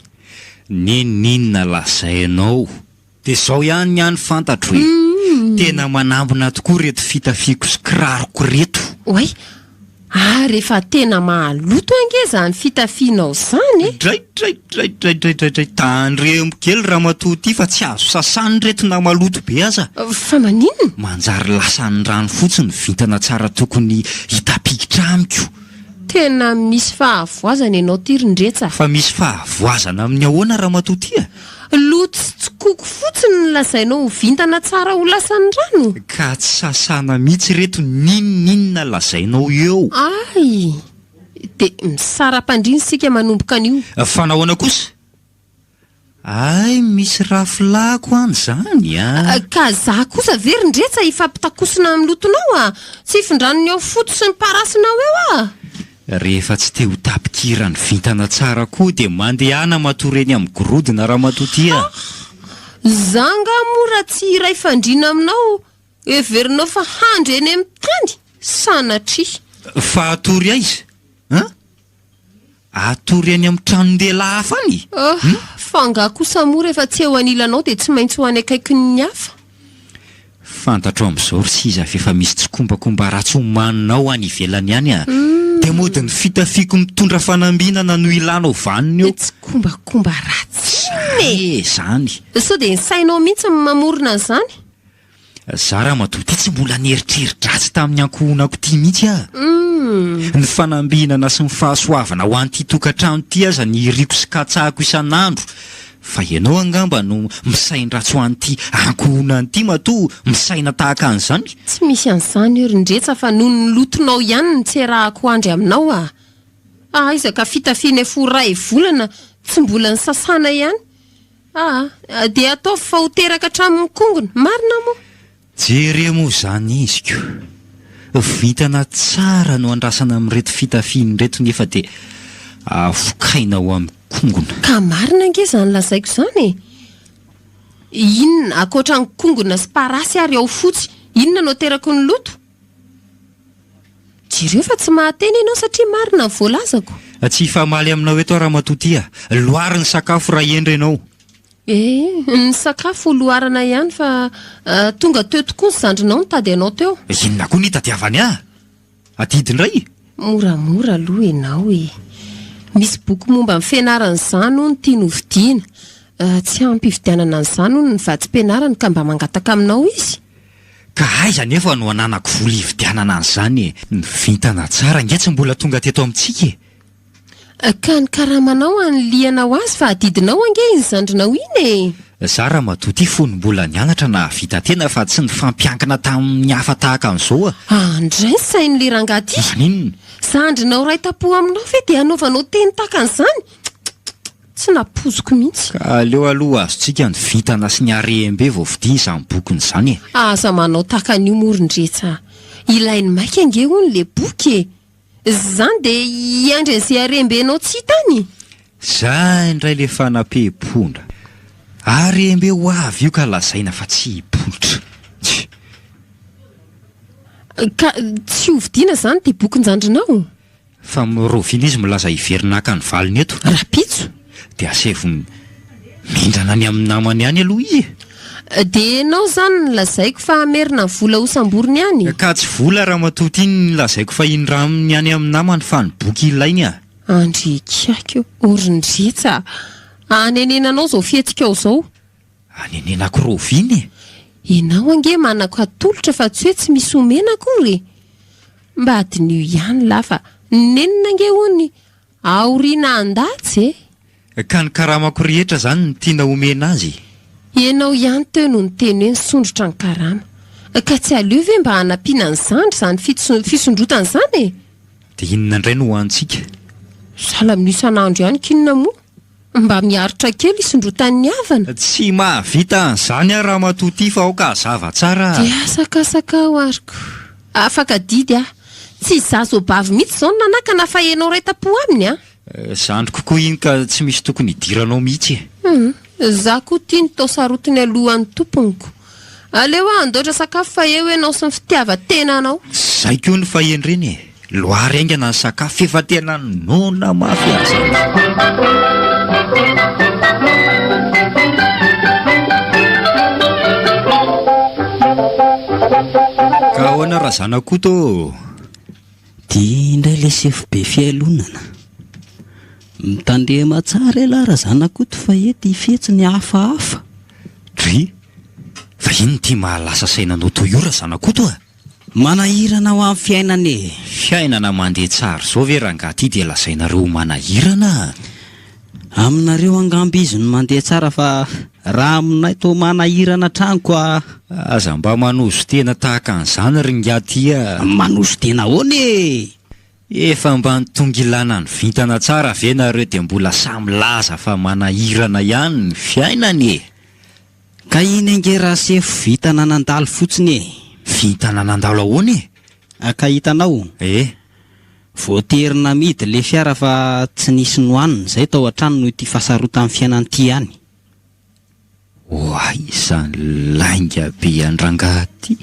Ninona lazainao. Dia zao ihany ihany fantatro e. Tena manambina tokoa reto fitafiako sy kiraroko reto. Oay, rehefa tena mahaloto angeza ny fitafianao zany Dray tandremo kely raha matoa ty fa tsy azo sasany retina maloto be aza. Fa maninona? Manjary lasany rano fotsiny vintana tsara tokony hitapikitra amiko. Tena misy fahavoazana ianao tirindretsa. Fa misy fahavoazana amin'ny ahoana raha matoa ty a? Loto sy tsokoko fotsiny ny lazainao ho vintana tsara ho lasan'ny rano. Ka tsy sasana mihitsy reto ninona lazainao eo. Ay, de misara-pandriny sika manomboka an'io. Fa nahoana kosa? Ay, misy rafilako any zany a. Ka za kosa verindretsa ifampitakosina amin'ny lotonao a. Tsy ifindranony ao foto sy ny parasinao eo a. Rehefa tsy te ho tapikirany vintana tsara koa dia mandehana matoreny amin'ny gorodona raha matotia. Zanga mora tsy iray fandrina aminao. Everinao fa handry eny amin'ny tany. Sanatria. Fa atory aiza? Atory eny amin'ny tranondehilahy hafa any? Fanga kosa mora efa tsy eo anilanao dia tsy maintsy ho any akaikin'ny hafa. Fantatro amin'izao ry siza efa misy tsikombakomba ratsy homaninao any ivelany any a. Dia mody ny fitafiako mitondra fanambinana no ilanao vaniny eo. Tsikombakomba ratsy. Zany. Sao dia ny sainao mihitsy mamorona zany? Za raha matoa ty tsy mbola nieritreritratsy tamin'ny ankohonako ty mihitsy a. Ny fanambinana sy ny fahasoavana ho an'ity tokantrano ty aza ny iriko sy katsahako isan'andro. Fa ianao angamba no misaindratsy ho an'ity ankohonany ty matoa misaina tahaka an'izany. Tsy misy an'izany rindretsa fa noho ny lotonao ihany ny tserahako andry aminao a. Aizaka fitafiana foray volana tsy mbola ny sasana ihany. Dia atao fa ho teraka hatramin'ny kongona, marina moa. Jere moa zany iziko. Vitana tsara no andrasana amin'reto fitafiana reto nefa dia avokaina ho amin'ny kongona. Ka marina ange zany lazaiko zany. Inona akoatra ny kongona sy parasy ary ao fotsy, inona no terako ny loto? Jereo fa tsy mahateny ianao satria marina ny voalazako. Tsy famaly aminao eto raha matotia. Loary ny sakafo raha endry ianao. Ny sakafo loarana ihany fa tonga teo tokoa ny zandrinao nitady anao teo. Inona koa nitadiavany adidindray? Moramora aloha ianao e. Misy boky momba amin'ny fianaran'izany hono tiany hovidiana. Tsy ampy hividianana an'izany hono ny vadim-pianarana ka mba mangataka aminao izy. Ka aiza nefa no ananako vola hividianana an'izany e. Ny vintana tsara nge tsy mbola tonga teto amintsika e. Ka ny karamanao anlianao azy fa adidinao ange iny zandrinao iny e. Za raha matoa ty fony mbola nianatra na vita tena fa tsy ny fampiankina tamin'ny hafa tahaka an'izao a. Andray sain'le rangaty. Maninona? Zandrinao ray tapo aminao fe dia anaovanao teny tahaka an'izany. Tsy napoziko mihitsy. Ka aleo aloha azontsika ny vintana sy ny harem-be vao vidia izany bokiny izany e. Aza manao tahaka an'io morindretsa. Ilainy maika ange hono le boky e. Zany dia iandry an'izay harem-benao tsy hitany. Za indray le fanampehipondra. Harem-be ho avy io ka lazaina fa tsy hipolitra. Ka tsy hovidiana zany dia bokin-jandrinao. Fa mirovina izy milaza hiverinaka ny valiny eto. Rapitso. Dia asevony mindrana any amin'ny namany any aloha izy. Dia ianao zany lazaiko fa amerina ny vola hosamboriny any. Ka tsy vola raha matoty ny lazaiko fa indraminy any amin'ny namany fa ny boky ilainy a. Andrikako orindretsa. Anenenanao zao fihetsiky ao zao. Anenenako roviny e. Ianao ange manako atolotra fa tsy hoe tsy misy omena akory. Mba adin'io ihany la fa nenina ange hony aoriana andatsy e. Ka ny karamako rehetra zany ny tiana omena azy. Ianao ihany teo no ny teny hoe nisondrotra ny karama. Ka tsy aleo ve mba hanampiana ny zandry zany fisondrotana izany e. Dia inona indray no hoantsika? Sala amin'ny isan'andro ihany kinona moa. Mba miaritra kely isondrotan'ny havana. Tsy mahavita an'izany raha matoty fa aoka zava tsara. Dia asakasaka ao ariko. Afaka didy tsy zazo bavy mihitsy zao nanakana fa ianao ray tapo aminy Zandry kokoa iny ka tsy misy tokony hidiranao mihitsy e. Za koa tia ny tao sarotiny alohan'ny tomponiko. Aleo andoatra sakafo fa eo ianao sy ny fitiava-tena anao. Zay koa ny fahendreny e. Loary aingana ny sakafo efa tena nona mafy azy. Ka ahoana raha zanako to? dia indray le sefo be fialonana mitandrema tsara elara zanakoto fa ety ifetsiny hafahafa. Dry fa iny tia mahalasa sainanao toyora zanakoto a? Manahirana ho amin'ny fiainana e. Fiainana mandeha tsara zao ve rangahy dia lazainareo manahirana? Aminareo angamby izy no mandeha tsara fa raha aminay to manahirana tranoko a. Aza mba manozo tena tahaka an'izany ringaty a. Manozo tena hoana e. Efa mba nitonga ilana ny vintana tsara ve nareo dia mbola samy laza fa manahirana ihany ny fiainana e. Ka iny ange raha sefo vitana nandalo fotsiny e. Vintana nandalo ahoana e? Ka hitanao voaterina midy le fiara fa tsy nisy nohaniny izay tao an-trano noho ity fahasarotan'ny fiainan'ity ihany. Oay, izany lainga be andrangahy ty.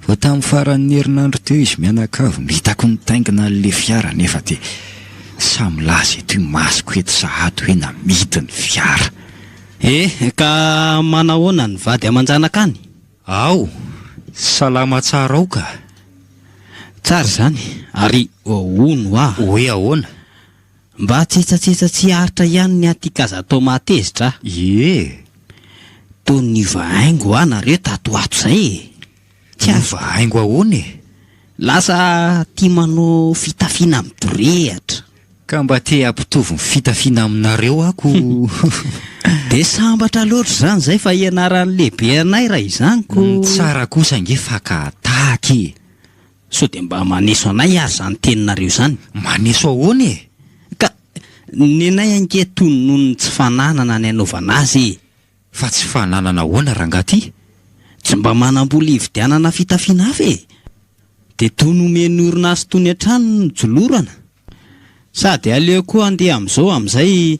Vao tamin'ny faran'ny herinandro teo izy mianakavy mitako ny taingina le fiara nefa dia samy laza eto masoko eto sahady hoe namidy ny fiara. Ka manahoana ny vady aman-janaka any? Ao, salama tsara ao ka. Tsara zany, ary ono Hoe ahoana? Mba tsetsatsesa tsy haritra ihany ny atikaza atao matezitra. Toy ny vahaingo nareo tato ato zay. Tsy vahaingo ahoana e? Lasa tia manao fitafiana midorehatra. Ka mba te hampitovy ny fitafiana aminareo ako. Dia sambatra loatra zany zay fa ianaran'ny lehibe anay raha izaniko. Tsara kosa nge fakataky. So dia mba maneso anay ary zany teninareo zany. Maneso ahoana e? Ka ny anay anketo noho ny tsy fananana ny anaovana azy. Fa tsy fananana ahoana rangaty? Tsy mba manam-bola hividianana fitafiana hafa e. Dia toy nomeny orinasa toy ny an-trano ny jolorana. Sady aleo koa andeha amin'izao amin'izay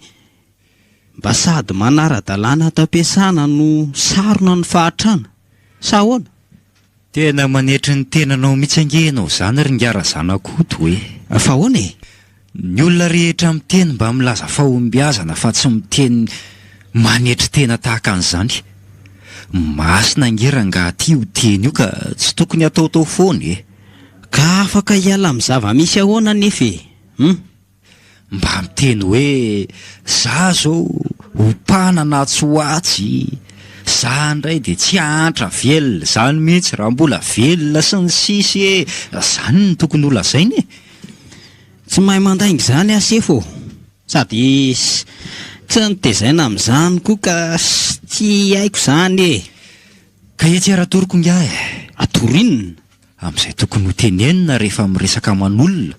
mba sady manara-dalàna ato ampiasana no sarona ny fahatrana. Sa ahoana? Tena manetry ny tenanao mihitsy angenao zany ringara zanakoto hoe. Fa ahoana e? Ny olona rehetra miteny mba milaza fahombiazana fa tsy miteny manetry tena tahaka an'izany. Masina nge rangaty io teny io ka tsy tokony ataotao foana e. Ka afaka hiala amin'ny zava-misy ahoana nefa e? Mba miteny hoe za zao hompanana tsy ho atsy, za ndray dia tsy hantra velona zany mihitsy raha mbola velona sy ny sisy e. Zany ny tokony ho lazainy e. Tsy mahay mandainga zany asefo. Sady tsy nitezaina amin'izany koa ka tsy haiko zany e. Ka etsy aratoroko nga e. Atorinina amin'izay tokony ho tenenina rehefa miresaka aman'olona.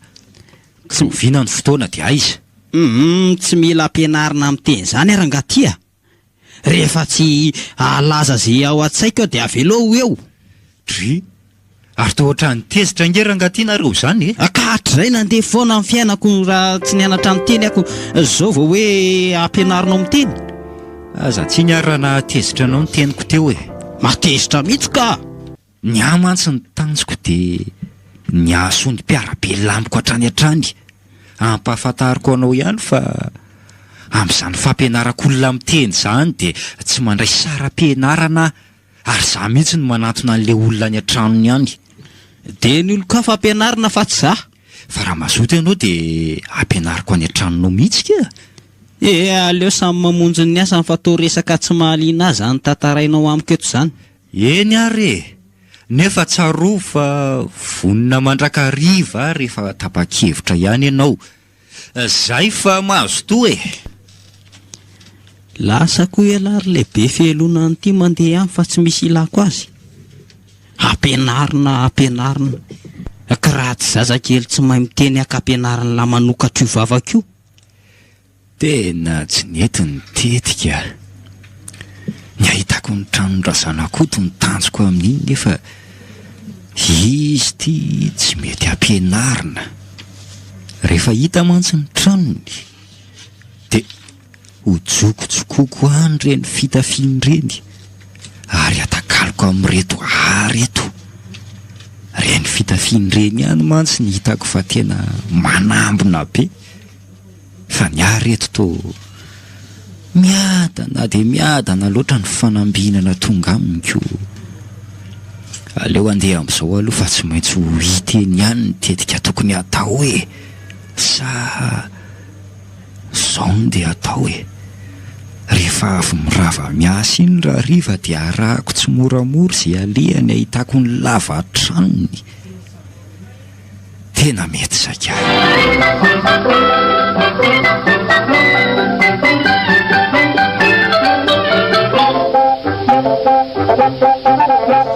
Tsy miviana ny fotoana dia aiza. Tsy mila ampianarina amin'ny teny zany rangaty a. Rehefa tsy alaza zay ao an-tsaiko dia avelo eo. Dry, ary toa ohatrany tezitra nge rangaty nareo zany e. Ka hatrizay nandeha foana amin'ny fiainako raha tsy nianatra amin'ny teny ako. Zao vao hoe ampianarinao amin'ny teny. Aza tsy niarana tezitra anao ny teniko teo e. Matezitra mihitsy ka. Ny amantsy ny tanjoko dia ny asony mpiarabe lamiko hatrany hatrany. Ampahafantariko anao ihany fa amin'izany fampianarako olona miteny zany dia tsy mandray saram-pianarana ary za mihitsy no manatona an'ilay olona any an-tranony ihany. Dia ny olo ka fampianarana fa tsy za. Fa raha mazoto ianao dia ampianariko any an-tranonao mihitsy ka. Aleo samy mamonjy ny asany fa tao resaka tsy mahaliana azy any tantarainao amiko eto zany. Eny ary e. Nefa tsaro fa vonina mandrakariva rehefa tapa-kevitra ihany ianao. Zay fa mahazo to e. Lasa koa ialary lehibe fialonana ity mandeha any fa tsy misy ilako azy. Ampianarina. Ka raha tsy zazakely tsy mahay miteny akampianarina la manokatra io vavako io. Tena tsy nety ny tetika. Ny ahitako ny tranondrazanakoto ny tanjoko amin'iny nefa izy ty tsy mety ampianarina. Rehefa hita mantsy ny tranony dia hojokotsokoko any reny fitafiany reny ary atakaloko amin'reto areto. Reny fitafiany reny ihany mantsy ny hitako fa tena manambona be. Fa ny areto to miadana dia miadana loatra ny fanambinana tonga aminy ko. aleo andeha amin'izao aloha fa tsy maintsy ho hiteny ihany ny tetika tokony atao hoe sa zao no dia atao hoe rehefa avy mirava miasa iny raha riva dia arahako tsy moramora izay alehany ahitako ny lava tranony. Tena mety saka.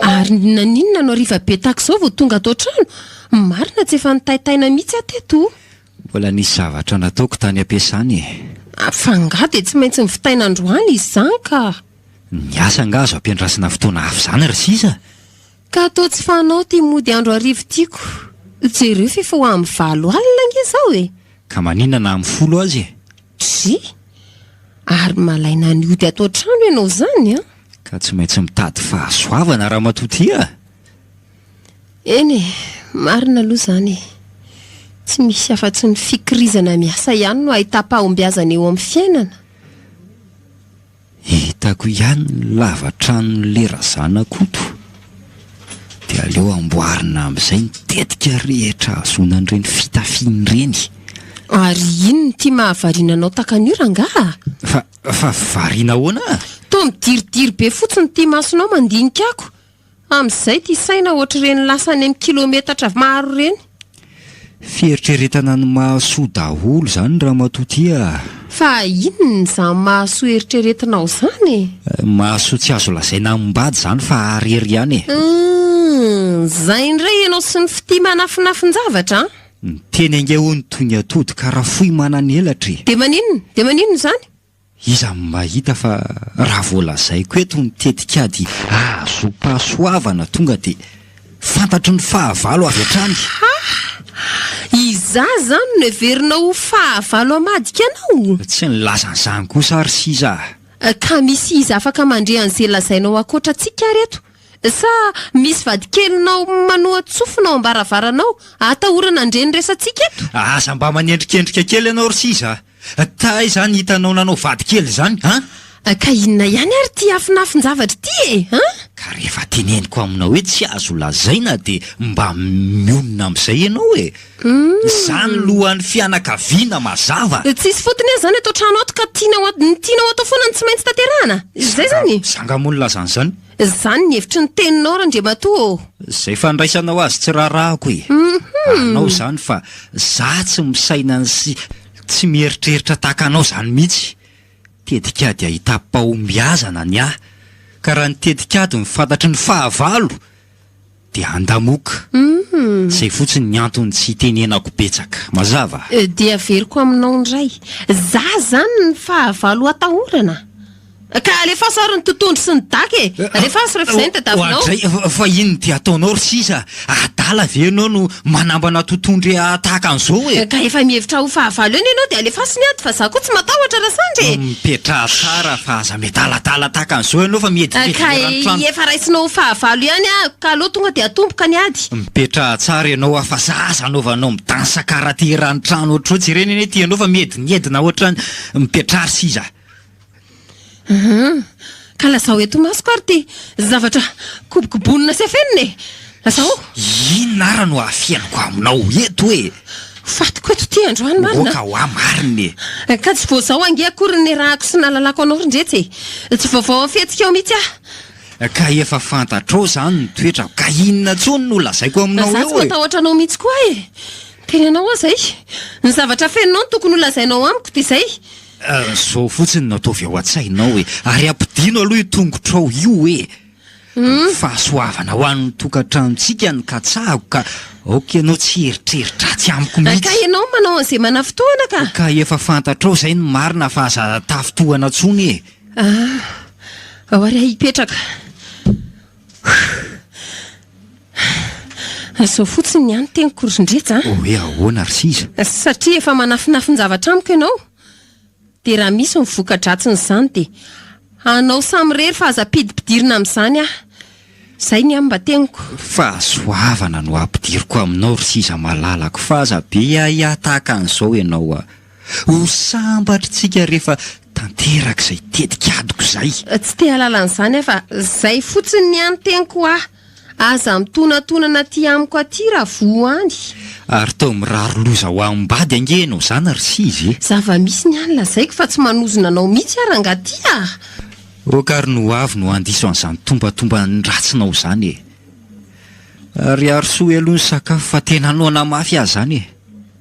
Ary naninona no riva be takizao vao tonga atao trano? Marina tsy efa nitaitaina mihitsy ateto. Mbola nisy zavatra nataoko tany am-piasany e. Fa nga dia tsy maintsy mivitaina androany izy izany ka. Niasa nga azo ampiandrasana fotoana hafa izany ry sisa. Ka atao tsy fanao tia mody andro arivo tiako. Jereo fefa ho amin'ny 9 alina nge izao e. Ka maninona na amin'ny 10 azy e? Sy ary malaina ny ody atao trano ianao izany a. Ka tsy maintsy mitady fahasoavana raha matotia. Eny e, marina aloha izany e. Tsy misy afa-tsy ny fikirizana miasa ihany no ahita-pahombiazana eo amin'ny fiainana. Hitako ihany ny lava-tranon'le razana koto. Dia aleo amboarina amin'izay nitetika rehetra azonan'ireny fitafiany ireny. Ary ino ny tia mahavariana anao takanio rangaha? Fa variana ahoana? Toa midiridiry be fotsiny tia masonao mandinika ako. Amin'izay tia saina ohatr'ireny lasany amin'ny kilometatra maro ireny. Fieritreretana ny mahasoa daholo izany raha matotia. Fa inona izany mahasoa eritreretinao izany? Mahasoa tsy azo lazaina ambady izany fa arery ihany e. Zay indray ianao sy ny fitia manafinafin-javatra. Ny teny angehoany toy ny atody karaha fohy manana elatra e. Dia maninona izany? Iza mahita fa raha voalazaiko eto ny tetikady azo pahasoavana tonga dia fantatry ny fahavalo avy hatrany. Iza zany no heverinao fahavalo amadika anao? Tsy ny lazan'izany kosa ary siza. Ka misy izy afaka mandre an'izay lazainao akoatra antsika reto? Sa misy vadikelinao manoa tsofinao ambaravaranao atahorana andreny resantsika eto? Asa mba manendrikendrika kely ianao ry siza. Ta izany hitanao nanao vadikely izany ha? Ka inona ihany ary ty afinafin-javatra ty e? Ka rehefa teneniko aminao hoe tsy azo lazaina dia mba mionona amin'izay ianao e. Izany lohan'ny fianakaviana mazava. Tsisy fotony zany atao trano ato ka tianao atao foana ny tsy maintsy tanterahana. Izay zany? Sangamono lazany izany. Zany ny hevitry ny teninao Randriamatoa. Izay fandraisanao azy tsy raharahako e. Anao izany fa za tsy misaina sy tsy mieritreritra tahaka anao izany mihitsy. Tetikady ahita-pahombiazana ny ahy. Ka raha ny tetikady mifantatry ny fahavalo dia andamoka. Izay fotsiny ny antony tsy tenenako betsaka. Mazava? Dia averiko aminao indray. Za zany ny fahavalo atahorana. Ka alefaso ary ny totoandro sy ny daka e. Alefaso rehefa izay ny tadavinao. Fa inona dia ataonao ry sisa? Adala ve ianao no manambana totoandro tahaka an'izao e? Ka efa mihevitra ho fahavalo eny ianao dia alefaso ny ady fa za koa tsy matahotra rasandry e. Mipetra tsara fa aza miadaladala tahaka an'izao ianao fa ka efa raisinao ho fahavalo ihany ka aloha tonga dia atomboka ny ady. Mipetra tsara ianao fa zaza anaovanao midansa karaha ty rano trano ohatrotsy ireny eny ty ianao fa miedinedina ohatrany mipetra ry siza. Ka lasao eto masoko ary ty zavatra kobokobonina sy afenina e. Lasao? Inona ara no afianako aminao eto e? Fatiko eto ty androany marina. Oka ho amariny e. Ka tsy voazao ange akory ny rahako sy nalalako anao rindretsy e. Tsy vaovao afetsika ao mihitsy ka efa fantatrao zany ny toetra. Ka inona tsony no lazaiko aminao eo e? Za tsy matahotra anao mihitsy koa e. Tenenao zay ny zavatra afeninao no tokony ho lazainao amiko ty zay. Zao fotsiny nataovy ao an-tsainao e. Ary ampidino aloha tongotrao io e. Fahasoavana ho an'ny tokantranontsika ny katsahako ka aoka ianao tsy eritreritra tsy amiko mihitsy. Ka ianao manao an'izay manafitoana ka. Ka efa fantatrao izay ny marina fa aza tafitohana tsony e. Ao ary hipetraka. Zao fotsiny ihany teniko rindretsy hoe ahoana ry siza? Satria efa manafinafin-javatra amiko ianao. Dia raha misy ny voka-dratsiny izany dia anao samy rery fa aza ampidipidirina amin'izany Zay ny amba teniko. Fahasoavana no ampidiriko aminao ry siza malalako faza be tahaka an'izao ianao ho sambatritsika rehefa tanteraka izay tetikadiko izay. Tsy te halalan'izany fa zay fotsiny ny anoteniko aza mitonantonana ty amiko aty raha voany ary tao miraro loza ho ambady angenao zany ry sizy zava-misy ny any lazaiko fa tsy manozona anao mihitsy arangaty okary no avy no andiso an'izany tombatomba ny ratsinao zany e ary arosoa aloha ny sakafo fa tena anoana mafy azy zany e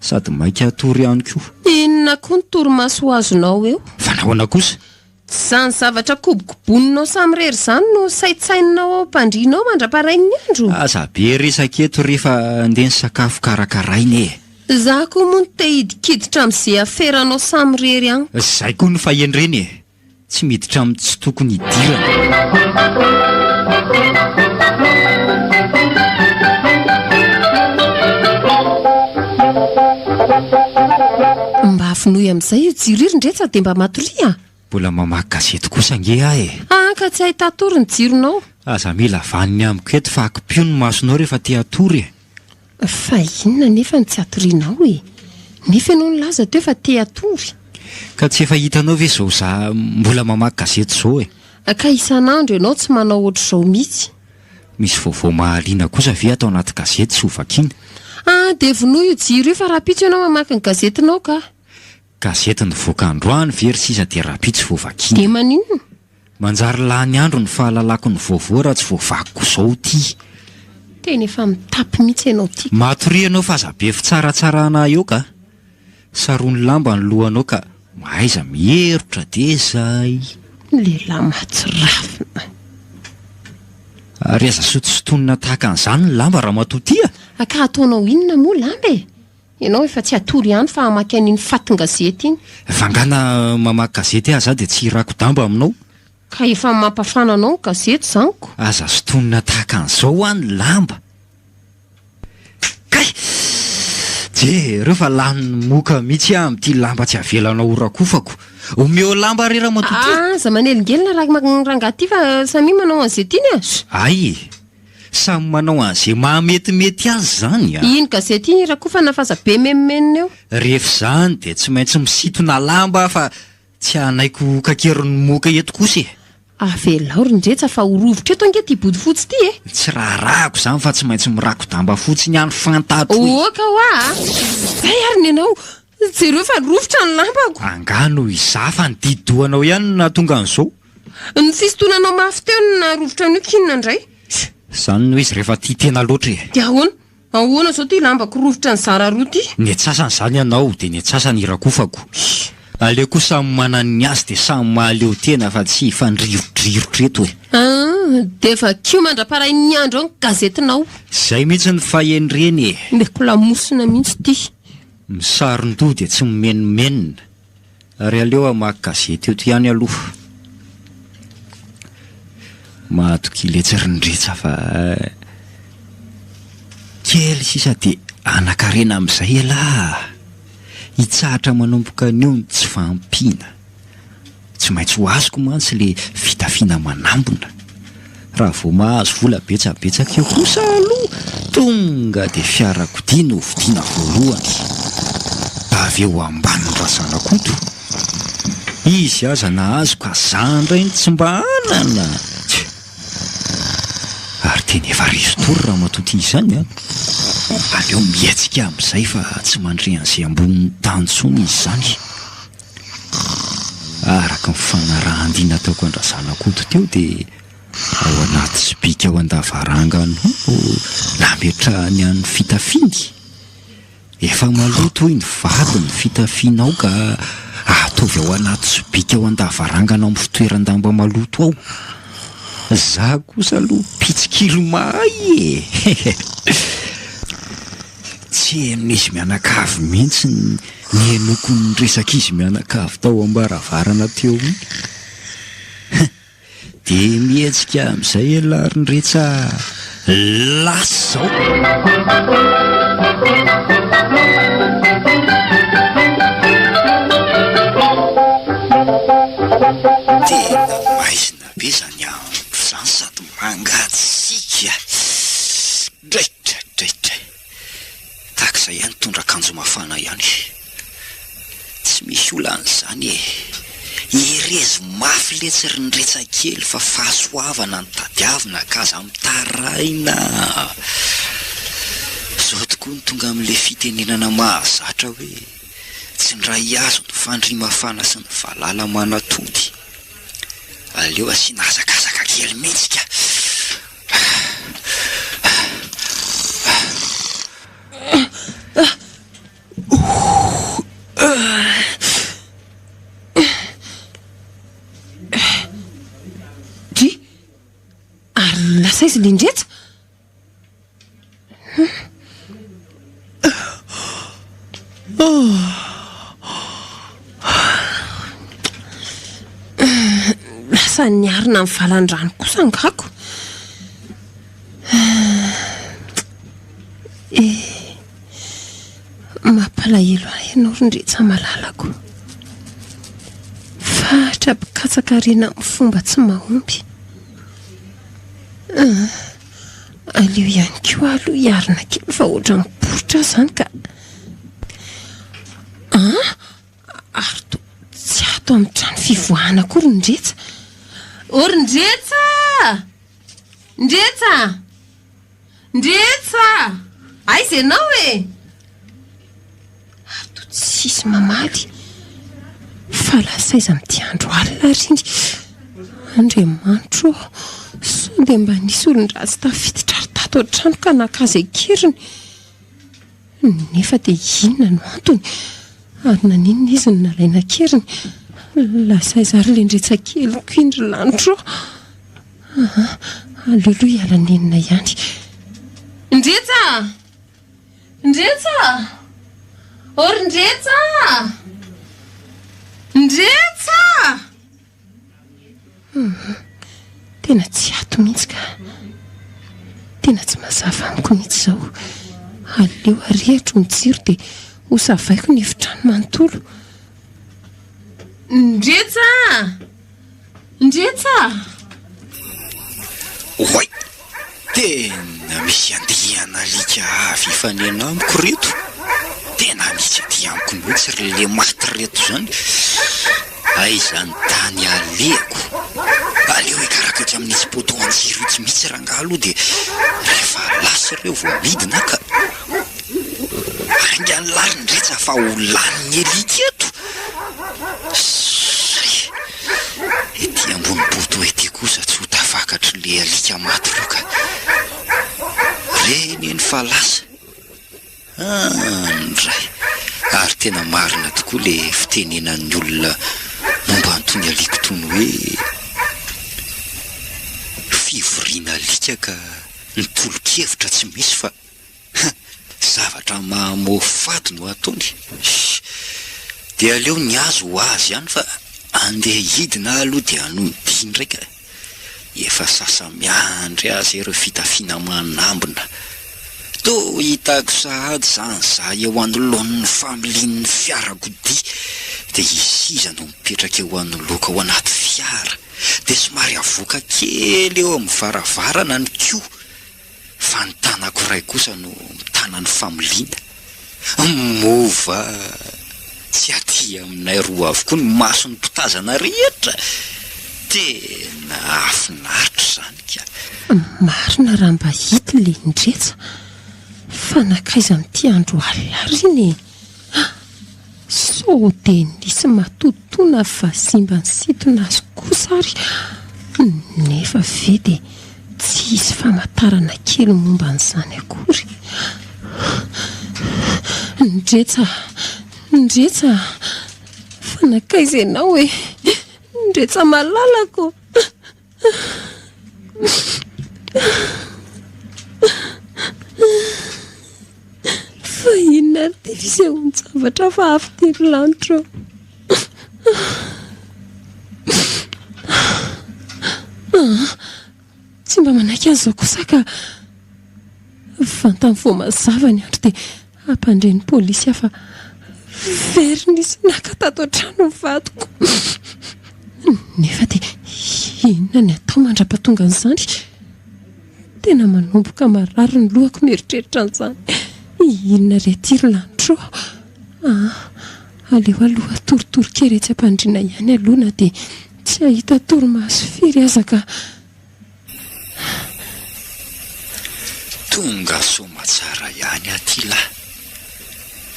sady maika atory ihany koa inona koa ny torimaso ho azonao eo fa nahoana kosa zany zavatra kobokoboninao samy rery zany no saitsaininao ao mpandrinao mandra-parainy ny andro aza be resaketo rehefa andeha ny sakafo karakarainy e za koa moa ny te hidikiditra amin'izay aferanao samy rery any zay koa no fahenreny e tsy miditra amin'ny tsy tokony hidirana mba afinoy amin'izay io jiro ndretsa dia mba matoria mbola mamaky gazety kosa ange ahy e ka tsy ahita atory ny jironao aza mila vaniny amiko eto fa akipio ny masonao rehefa te atory e fa inona nefa ny tsy atorianao e nefa ianao ny laza teo efa te atory ka tsy efa hitanao ve zao za mbola mamaky gazety zao e ka isan'andro ianao tsy manao ohatr'izao mihitsy misy vaovao mahaliana kosa ve atao anaty gazety sy hovakiana dia vonoa io jiro io fa rapitso ianao mamaky ny gazetinao ka gazety ny voakandroany very sisa dia rapitsy voavakiana dia maninona manjary lany andro ny fahalalako ny vaovao raha tsy voavakiko zao ty tena efa mitapy mihitsy ianao ty matorianao fa aza be fitsaratsarana eo ka sarony lamba ny lohanao ka mahaiza miherotra de zay lehilahy mahatsirafina ary aza sotosotonina tahaka an'izany ny lamba raha matotya ka ataonao inona moa lamba e ianao efa tsy atory ihany fa hamaky an'iny fatin-gazety iny vangana mamaky gazety aza dia tsy irako damba aminao ka efa mampafana anao ny gazety zaniko aza sotonina tahaka an'izao any lamba kay je rehefa lany moka mihitsy a amin'ity lamba tsy avelanao orakofako omeo lamba re raha matotya za manelingelina rangaty fa samy manao an'izay tiny ay samy manao an'izay mahametimety azy zany iny gazety iny rakofa nafaza be memenina eo rehefa zany dia tsy maintsy misitona lamba fa tsy hanaiko kakeriny moka eto kosa e avelaory ndretsa fa horovotra eto ange ty body fotsy ty e tsy raharahako zany fa tsy maintsy mirako damba fotsiny any fantatro oka hoa zay ary ny anao jereo fa rovotra ny lambako angano izafa ny didohanao ihany na tonga an'izao ny fisotonanao mafy teo na rovotra nio kinona indray zany no izy rehefa tia tena loatra e dia ahoana zao ty lambako rovotra ny zara roa ty ny atsasany zany ianao dia ny atsasany irakofako aleo koa samy manany azy dia samy mahaleo tena fa tsy fandrirodrirotra eto e dia efa kio mandra-parain'ny andro ao ny gazetinao zay mihitsy ny fahenreny e meko lamosina mihitsy ty misaron-doha dia tsy mimenomenina ary aleo hamaky gazety eto ihany aloha mahatoky letsirindretsa fa kely sisa dia anakarena amin'izay ela hitsahatra manomboka aneo ny tsy fahampiana tsy maintsy ho azoko mantsy le fitafiana manambona raha vao mahazo vola betsabetsaka eo kosa aloha tonga dia fiarakodia no vidiana voalohany avy eo ambaniny razanakoto izy aza nahazo ka zandrainy tsy mba anana ary teny efa rezotory raha matoty izany aleo mietsika amin'izay fa tsy mandre an'izay ambonin'ny tantsony izy zany araka mifanarahandina ataoko andrazanakoto teo dia ao anaty sobika ao andavarangano nametrahany an'ny fitafiny efa maloto hoy ny vadiny fitafianao ka ataovy ao anaty sobika ao andavarangana amin'ny fitoeran-damba maloto ao za kosa aloha pitsikilo mahay e tsy amin'izy mianakavy mihitsy ny enoko ny resaka izy mianakavy tao ambaravarana teo iny dia mihetsika amin'izay elarindretsa lasa zao tena maizina be zany zany sady mangatsika draidraidraidray takizay ihany tondra akanjo mafana ihany tsy misy olan'izany e irezy mafy letsy ry nretsa kely fa fahasoavana ny tadiavina kaza mitaraina. Zao tokoa ny tonga amin'le fitenenana mahazatra hoe tsy ny ray azo ny fandrimafana sy ny valala manatody. Aleo asiana hazakazaka kely mihitsika. Ary lasa izy lindretsa. Lasa niarina amin'ny valan-drano kosa angako. Mampalahelo ahy ianao Rindretsa malalako. Fahatra bikatsaka-rena amin'ny fomba tsy mahomby. Aleo ihany koa aloha hiarina kely fa ohatra miporitra zany ka. Ary tsy ato amin'ny trano fivoahana koa Rindretsa. O Rindretsa! Ndretsa! Ndretsa! Aiza ianao e? Ary to tsisy mamaly. Fa lasa iza amin'ity andro alina Rindy. Andriamanitro, sao dia mba nisy olon-dratsy tafiditra ary tato an-trano ka nakaza ekeriny. Nefa dia inona no antony? Ary naninona izy no nalaina keriny? Lasa iza ry Rindretsa keliko indry lanitro. Aleoloha hiala nenina ihany. Ndretsa! Ndretsa! O Rindretsa! Ndretsa! Tena tsy ato mihitsy ka. Tena tsy mazava amiko mihitsy izao. Aleo arehatra mijiro dia hosavaiko ny efitrano manontolo. Ndretsa! Ndretsa! Oay, tena misy andihana alika avy fanena amiko reto. Tena misy aty amiko mihitsy ry le maty reto zany. Aizany tany aleko. Aleo ikarakatra amin'isy potoan jiro tsy mihitsy rangalo aloha dia rehefa lasa ireo vao midina ka. Angany lary Rindretsa fa ho lanin'ny alika eto. Ety ambony poto ety kosa tsy ho tafakatry le alika maty reo ka. Reny eny fa lasa. Ndray. Ary tena marina tokoa le fitenenan'ny olona momba antony aliko tony hoe fivoriana alika ka nitolo-kevitra tsy misy fa zavatra mahamofaty no ataony. Dia aleo ny azo ho azy ihany fa andeha hidina aloha dia anodia ndraika. Efa sasa miandry azy ireo fitafiana manambina. To hitako sahady zany za eo anoloan'ny familian'ny fiarakodia dia isiza no mipetraka eo anoloka ao anaty fiara dia somary avoaka kely eo amin'ny varavarana ny koa fa ny tanako iray kosa no mitana ny familiana. Mova tsy aty aminay roa avokoa ny mason'ny mpitazana rehetra. Tena afinaritra zany ka. Marina raha mba hita le Rindretsa. Fa nakaiza amin'ity andro alina riny. Sao dia nisy matotoana fa simba ny sitona azy kosa ary. Nefa ve dia tsy hisy famantarana kely momba n'izany akory. Rindretsa, Rindretsa, fa nakaiza ianao e? Rindretsa malalako. Fa inona ary dia fisehon-javatra fa afitery lanitro. Tsy mba manaiky an'izao kosa ka vantany vao mazava ny andro dia hampandren'ny polisy afa very nisy nakatato an-trano ny vadiko. Nefa dia inona ny atao mandra-pahatonga an'izany? Tena manomboka marary ny lohako mieritreritra an'izany. Inona ry aty ry lanitro? aleo aloha torotoro-kely etsy ampandriana ihany alohana dia tsy ahita torimaso firy aza ka tonga soma tsara ihany aty lahy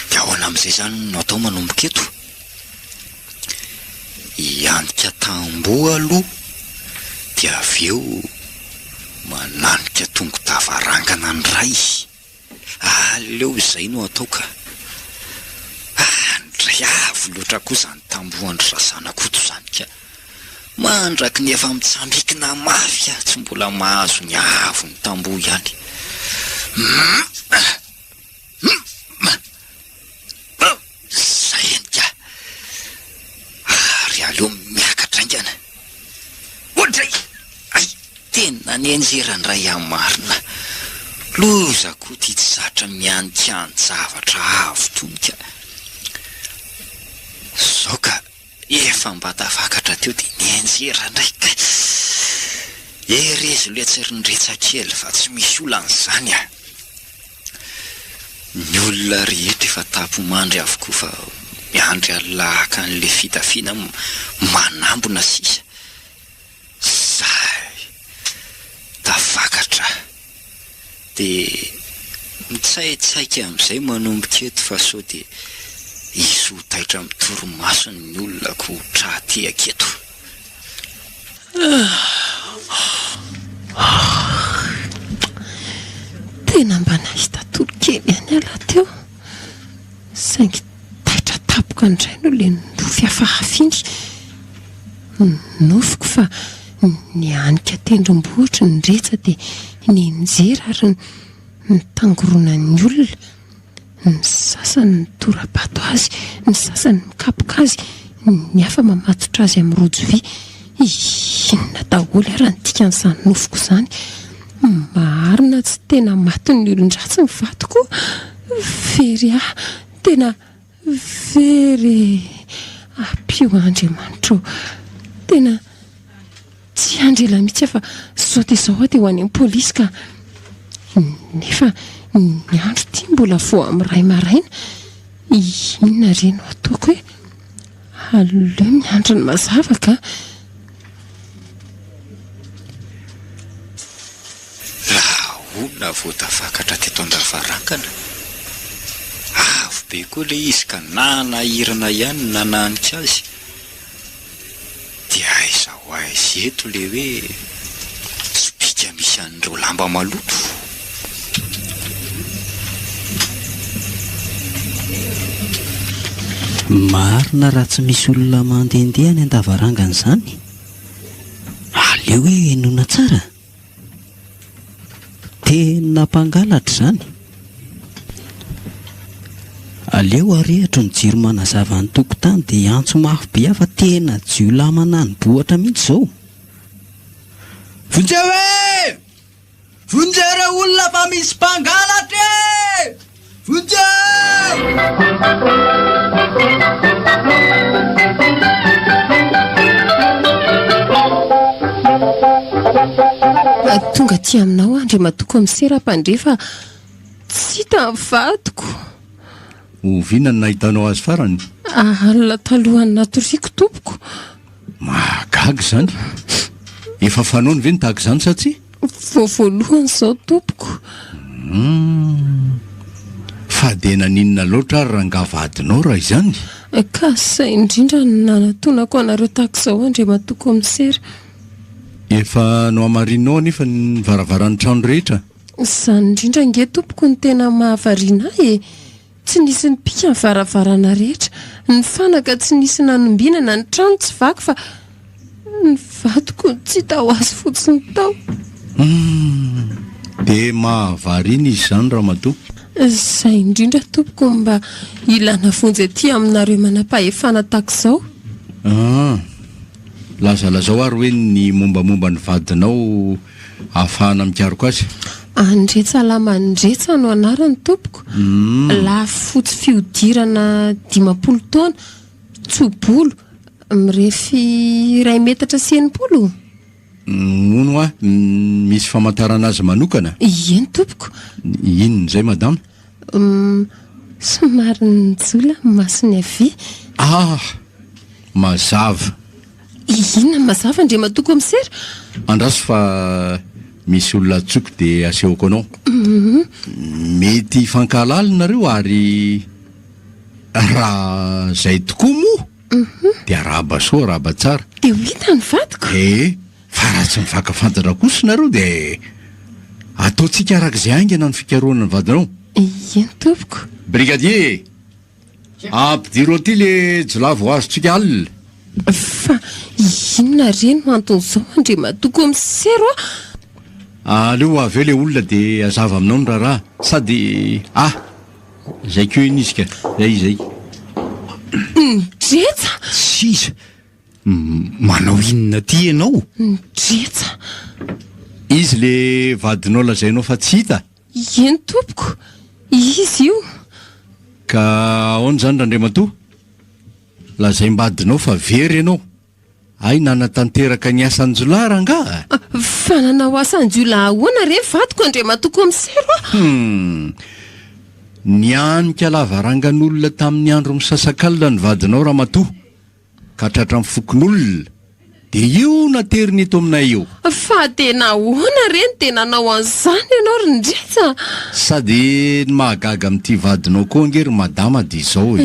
dia ahoana amin'izay zany no atao manomboka eto hianika tamboho aloha dia avy eo mananika tongo davarangana ny ray aleo izay no atao ka ndray avo loatra kosa ny tambohandry razanako to zany ka mandraky ny efa mitsambikina mafy a tsy mbola mahazo ny avo ny tamboho ihany zay enika ary aleo miakatra ingana ohatray ay tena ny enjerany ray amin'ny marina loza koa ty tsy zatra mianika ny zavatra avo tonika zao ka efa mba tafakatra teo dia nienjera ndraika erezy lo etserinyretsakely fa tsy misy olan'izany a ny olona rehetra efa tapomandry avokoa fa miandry alahaka an'le fitafiana manambona sisa zay tafakatra dia mitsaitsaika amin'izay manomboka eto fa sao dia izy ho taitra amin'ny torimasony ny olona ko trahatehaka eto tena mba nahita torokely ihany ala teo saingy taitra tapoka andray no le nofy afahafindry nofiko fa nianika tendrombohitra ny retsa dia ninjera ary nitangorona ny olona ny sasany torabato azy ny sasany mikapoka azy ny hafa mamatotra azy amin'ny rojo vy inona daholy ary nytika n'izany nofiko izany marina tsy tena maty ny olon-dratsy ny vatoko very tena very apio Andriamanitra tena tsy andrela mihitsy fa zao dia zao dia ho any amin'ny polisy ka nefa ny andro ty mbola vo amin'ny ray maraina inona reny no ataoko hoe aleo miandro ny mazava ka raha olona vo tafakatra teto an-davarangana avo be koa le izy ka nanahirana ihany nananika azy dia aiza ho aizy eto le hoe sobika misy an'ireo lamba maloto marina raha tsy misy olona mandehandeha any an-davarangana izany aleo hoe enona tsara tena mpangalatra izany aleo arehatra ny jiro manazava ny tokotany dia antso mafy be afa tena jiolamana ny bohatra mihitsy izao vonjeo e vonjera olona fa misy mpangalatra e vonjeo tonga ty aminao andry matoko amin'ny sera-pandrefa tsy hita ny vatoko ovina ny nahitanao azy farany alina talohan'ny natoriako tompoko mahagaga zany efa fanaony ve ny tahaka izany satsia voalohany izao tompoko fa dia naninona loatra ary rangavadinao raha izany ka zay indrindra ny nanatonako anareo tahaka izao andry matoko amin'ny sera efa no amarinao nefa ny varavaran'ny trano rehetra izany indrindra nge tompoko ny tena mahavariana tsy nisy ny pika ny varavarana rehetra ny fanaka tsy nisy nanombinana ny trano tsy vaky fa ny vatoko tsy tao azy fotsiny tao dia mahavariana izy izany raha matoa izay indrindra tompoko mba ilana vonjy aty aminareo manam-pahefana tahaka izao lazalazao ary hoe ny mombamomba ny vadinao ahafahana mikaroko azy andretsalamandretsa no anarany tompoko lafy fotsy fiodirana 50 taona tsobolo mirefy 2 metatra sy 80 ono a misy famantarana azy manokana eny tompoko inona izay madama somary nyjola masony avy. Mazava. Inona mazava ndre matoko amin'ny sera? Andraso fa misy olona tsoky dia asehoko anao. Mety fankahalalonareo ary raha zay tokoa moa dia araba soa araba tsara. Dia ho hita ny vadiko. Fa raha tsy mivaka fantatra kosa nareo dia ataontsika arak'izay aingana ny fikaroana ny vadinao. Eny tompoko. Brigadier, ampidiro aty le jolavo azontsika alina. Fa inona reny no anton'izao andre matoko amin'ny sero Aleo avy eo le olona dia azava aminao ny raharaha. Sady zay keo inizika. Zay. Dretsa. Sisa. Manao inona ty ianao? Dretsa. Izy le vadinao lazainao fa tsy hita. Eny tompoko. Izy io. Ka ahoana zany Randriamatoa? Lazaim-badinao fa very ianao. Ay, nanatanteraka ny asan-jolara nga. Fa nanao asan-jola ahoana re vadiko andre matoko amin'ny sero Nianika lavarangan'olona tamin'ny andro misasakalina ny vadinao Ramatoa. Ka tratra amin'ny fokon'olona. Dia io nateriny eto aminay io. Fa tena ahoana reny tena nanao an'izany ianao ry Ndretsa. Sady ny mahagaga amin'ity vadinao koa angery madama dia izao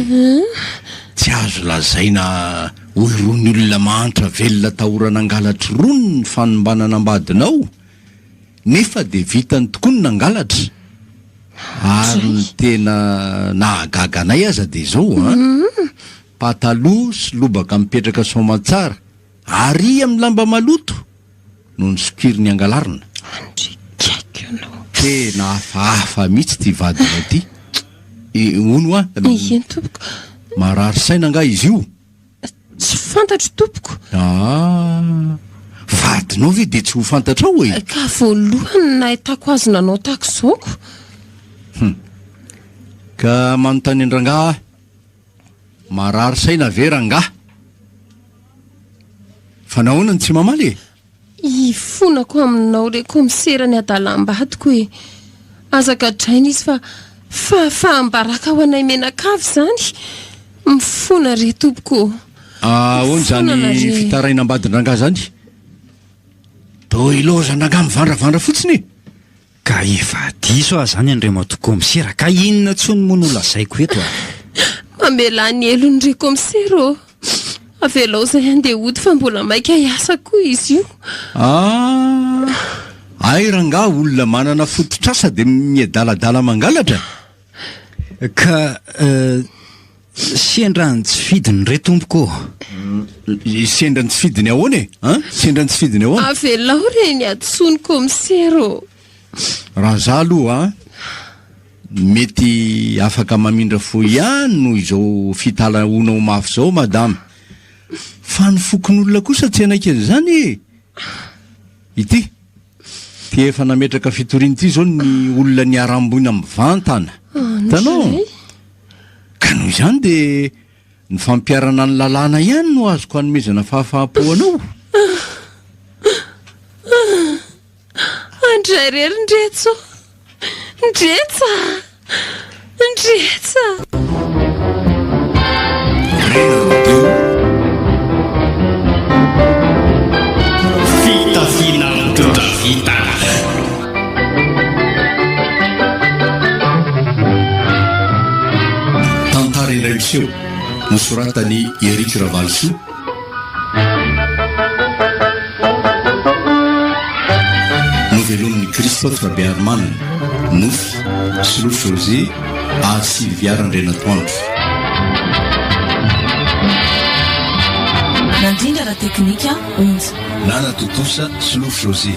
tsy azo lazaina hoy rony olona mahantra velona tahorana angalatra rony ny fanombanana ambadinao. Nefa dia vitany tokoa ny nangalatra. Ary ny tena nahagaga anay aza dia izao pataloha sy lobaka mipetraka somatsara ary amin'ny lamba maloto no ny sokiriny angalarina. Tena hafahafa mihitsy ty vadinao ty. Ono Eny tompoko. Marary saina nga izy io. Tsy fantatro tompoko. Vadinao ve dia tsy ho fantatrao e? Ka voalohany nahitako azy nanao tahaka izaoko. Ka manontany an-drangah, marary saina ve rangaha? Fa nahoana ny tsy mamaly e? Ifonako aminao re komisera ny adalam-badiko e. Azaka draina izy fa ambaraka ho anay menakavy zany. Mifona re tompoko. Ahoana zany fitaraina ambadin-drangah zany? Tô ilozana nga mivandravandra fotsiny. Ka efa diso zany Andriamatoa komisera. Ka inona tsony moa no lazaiko eto Mamela ny elony re komisera. Avelao zay andeha hody fa mbola maika hiasa koa izy io. Ay rangaha olona manana fototrasa dia miadaladala mangalatra. Ka sendra ny tsy fidiny re tompoko. Sendra ny tsy fidiny ahoana e? Sendra ny tsy fidiny ahoana? Avelao re ny atsony komisera. Raha za aloha mety afaka mamindra fo ihany noho izao fitalaonao mafy zao madama. Fa ny fokon'olona kosa tsy anaiky an'izany e. Ity ty efa nametraka fitoriana ity zao ny olona niarambony amin'ny vantana. Hitanao? Ka noho izany dia ny fampiarana ny lalàna ihany no azoko hanomezana fahafahampo anao. Andray rery Ndretsa. Fitafina mitondra vita. Tantara iray miseho nosoratany Eric Ravalso. Novelomin'ny Christophe Rabearman. Nofy Slo José ary Sylvia Randrenatoandro. Nandrindra la teknika 11. Nana Totosa Slo José.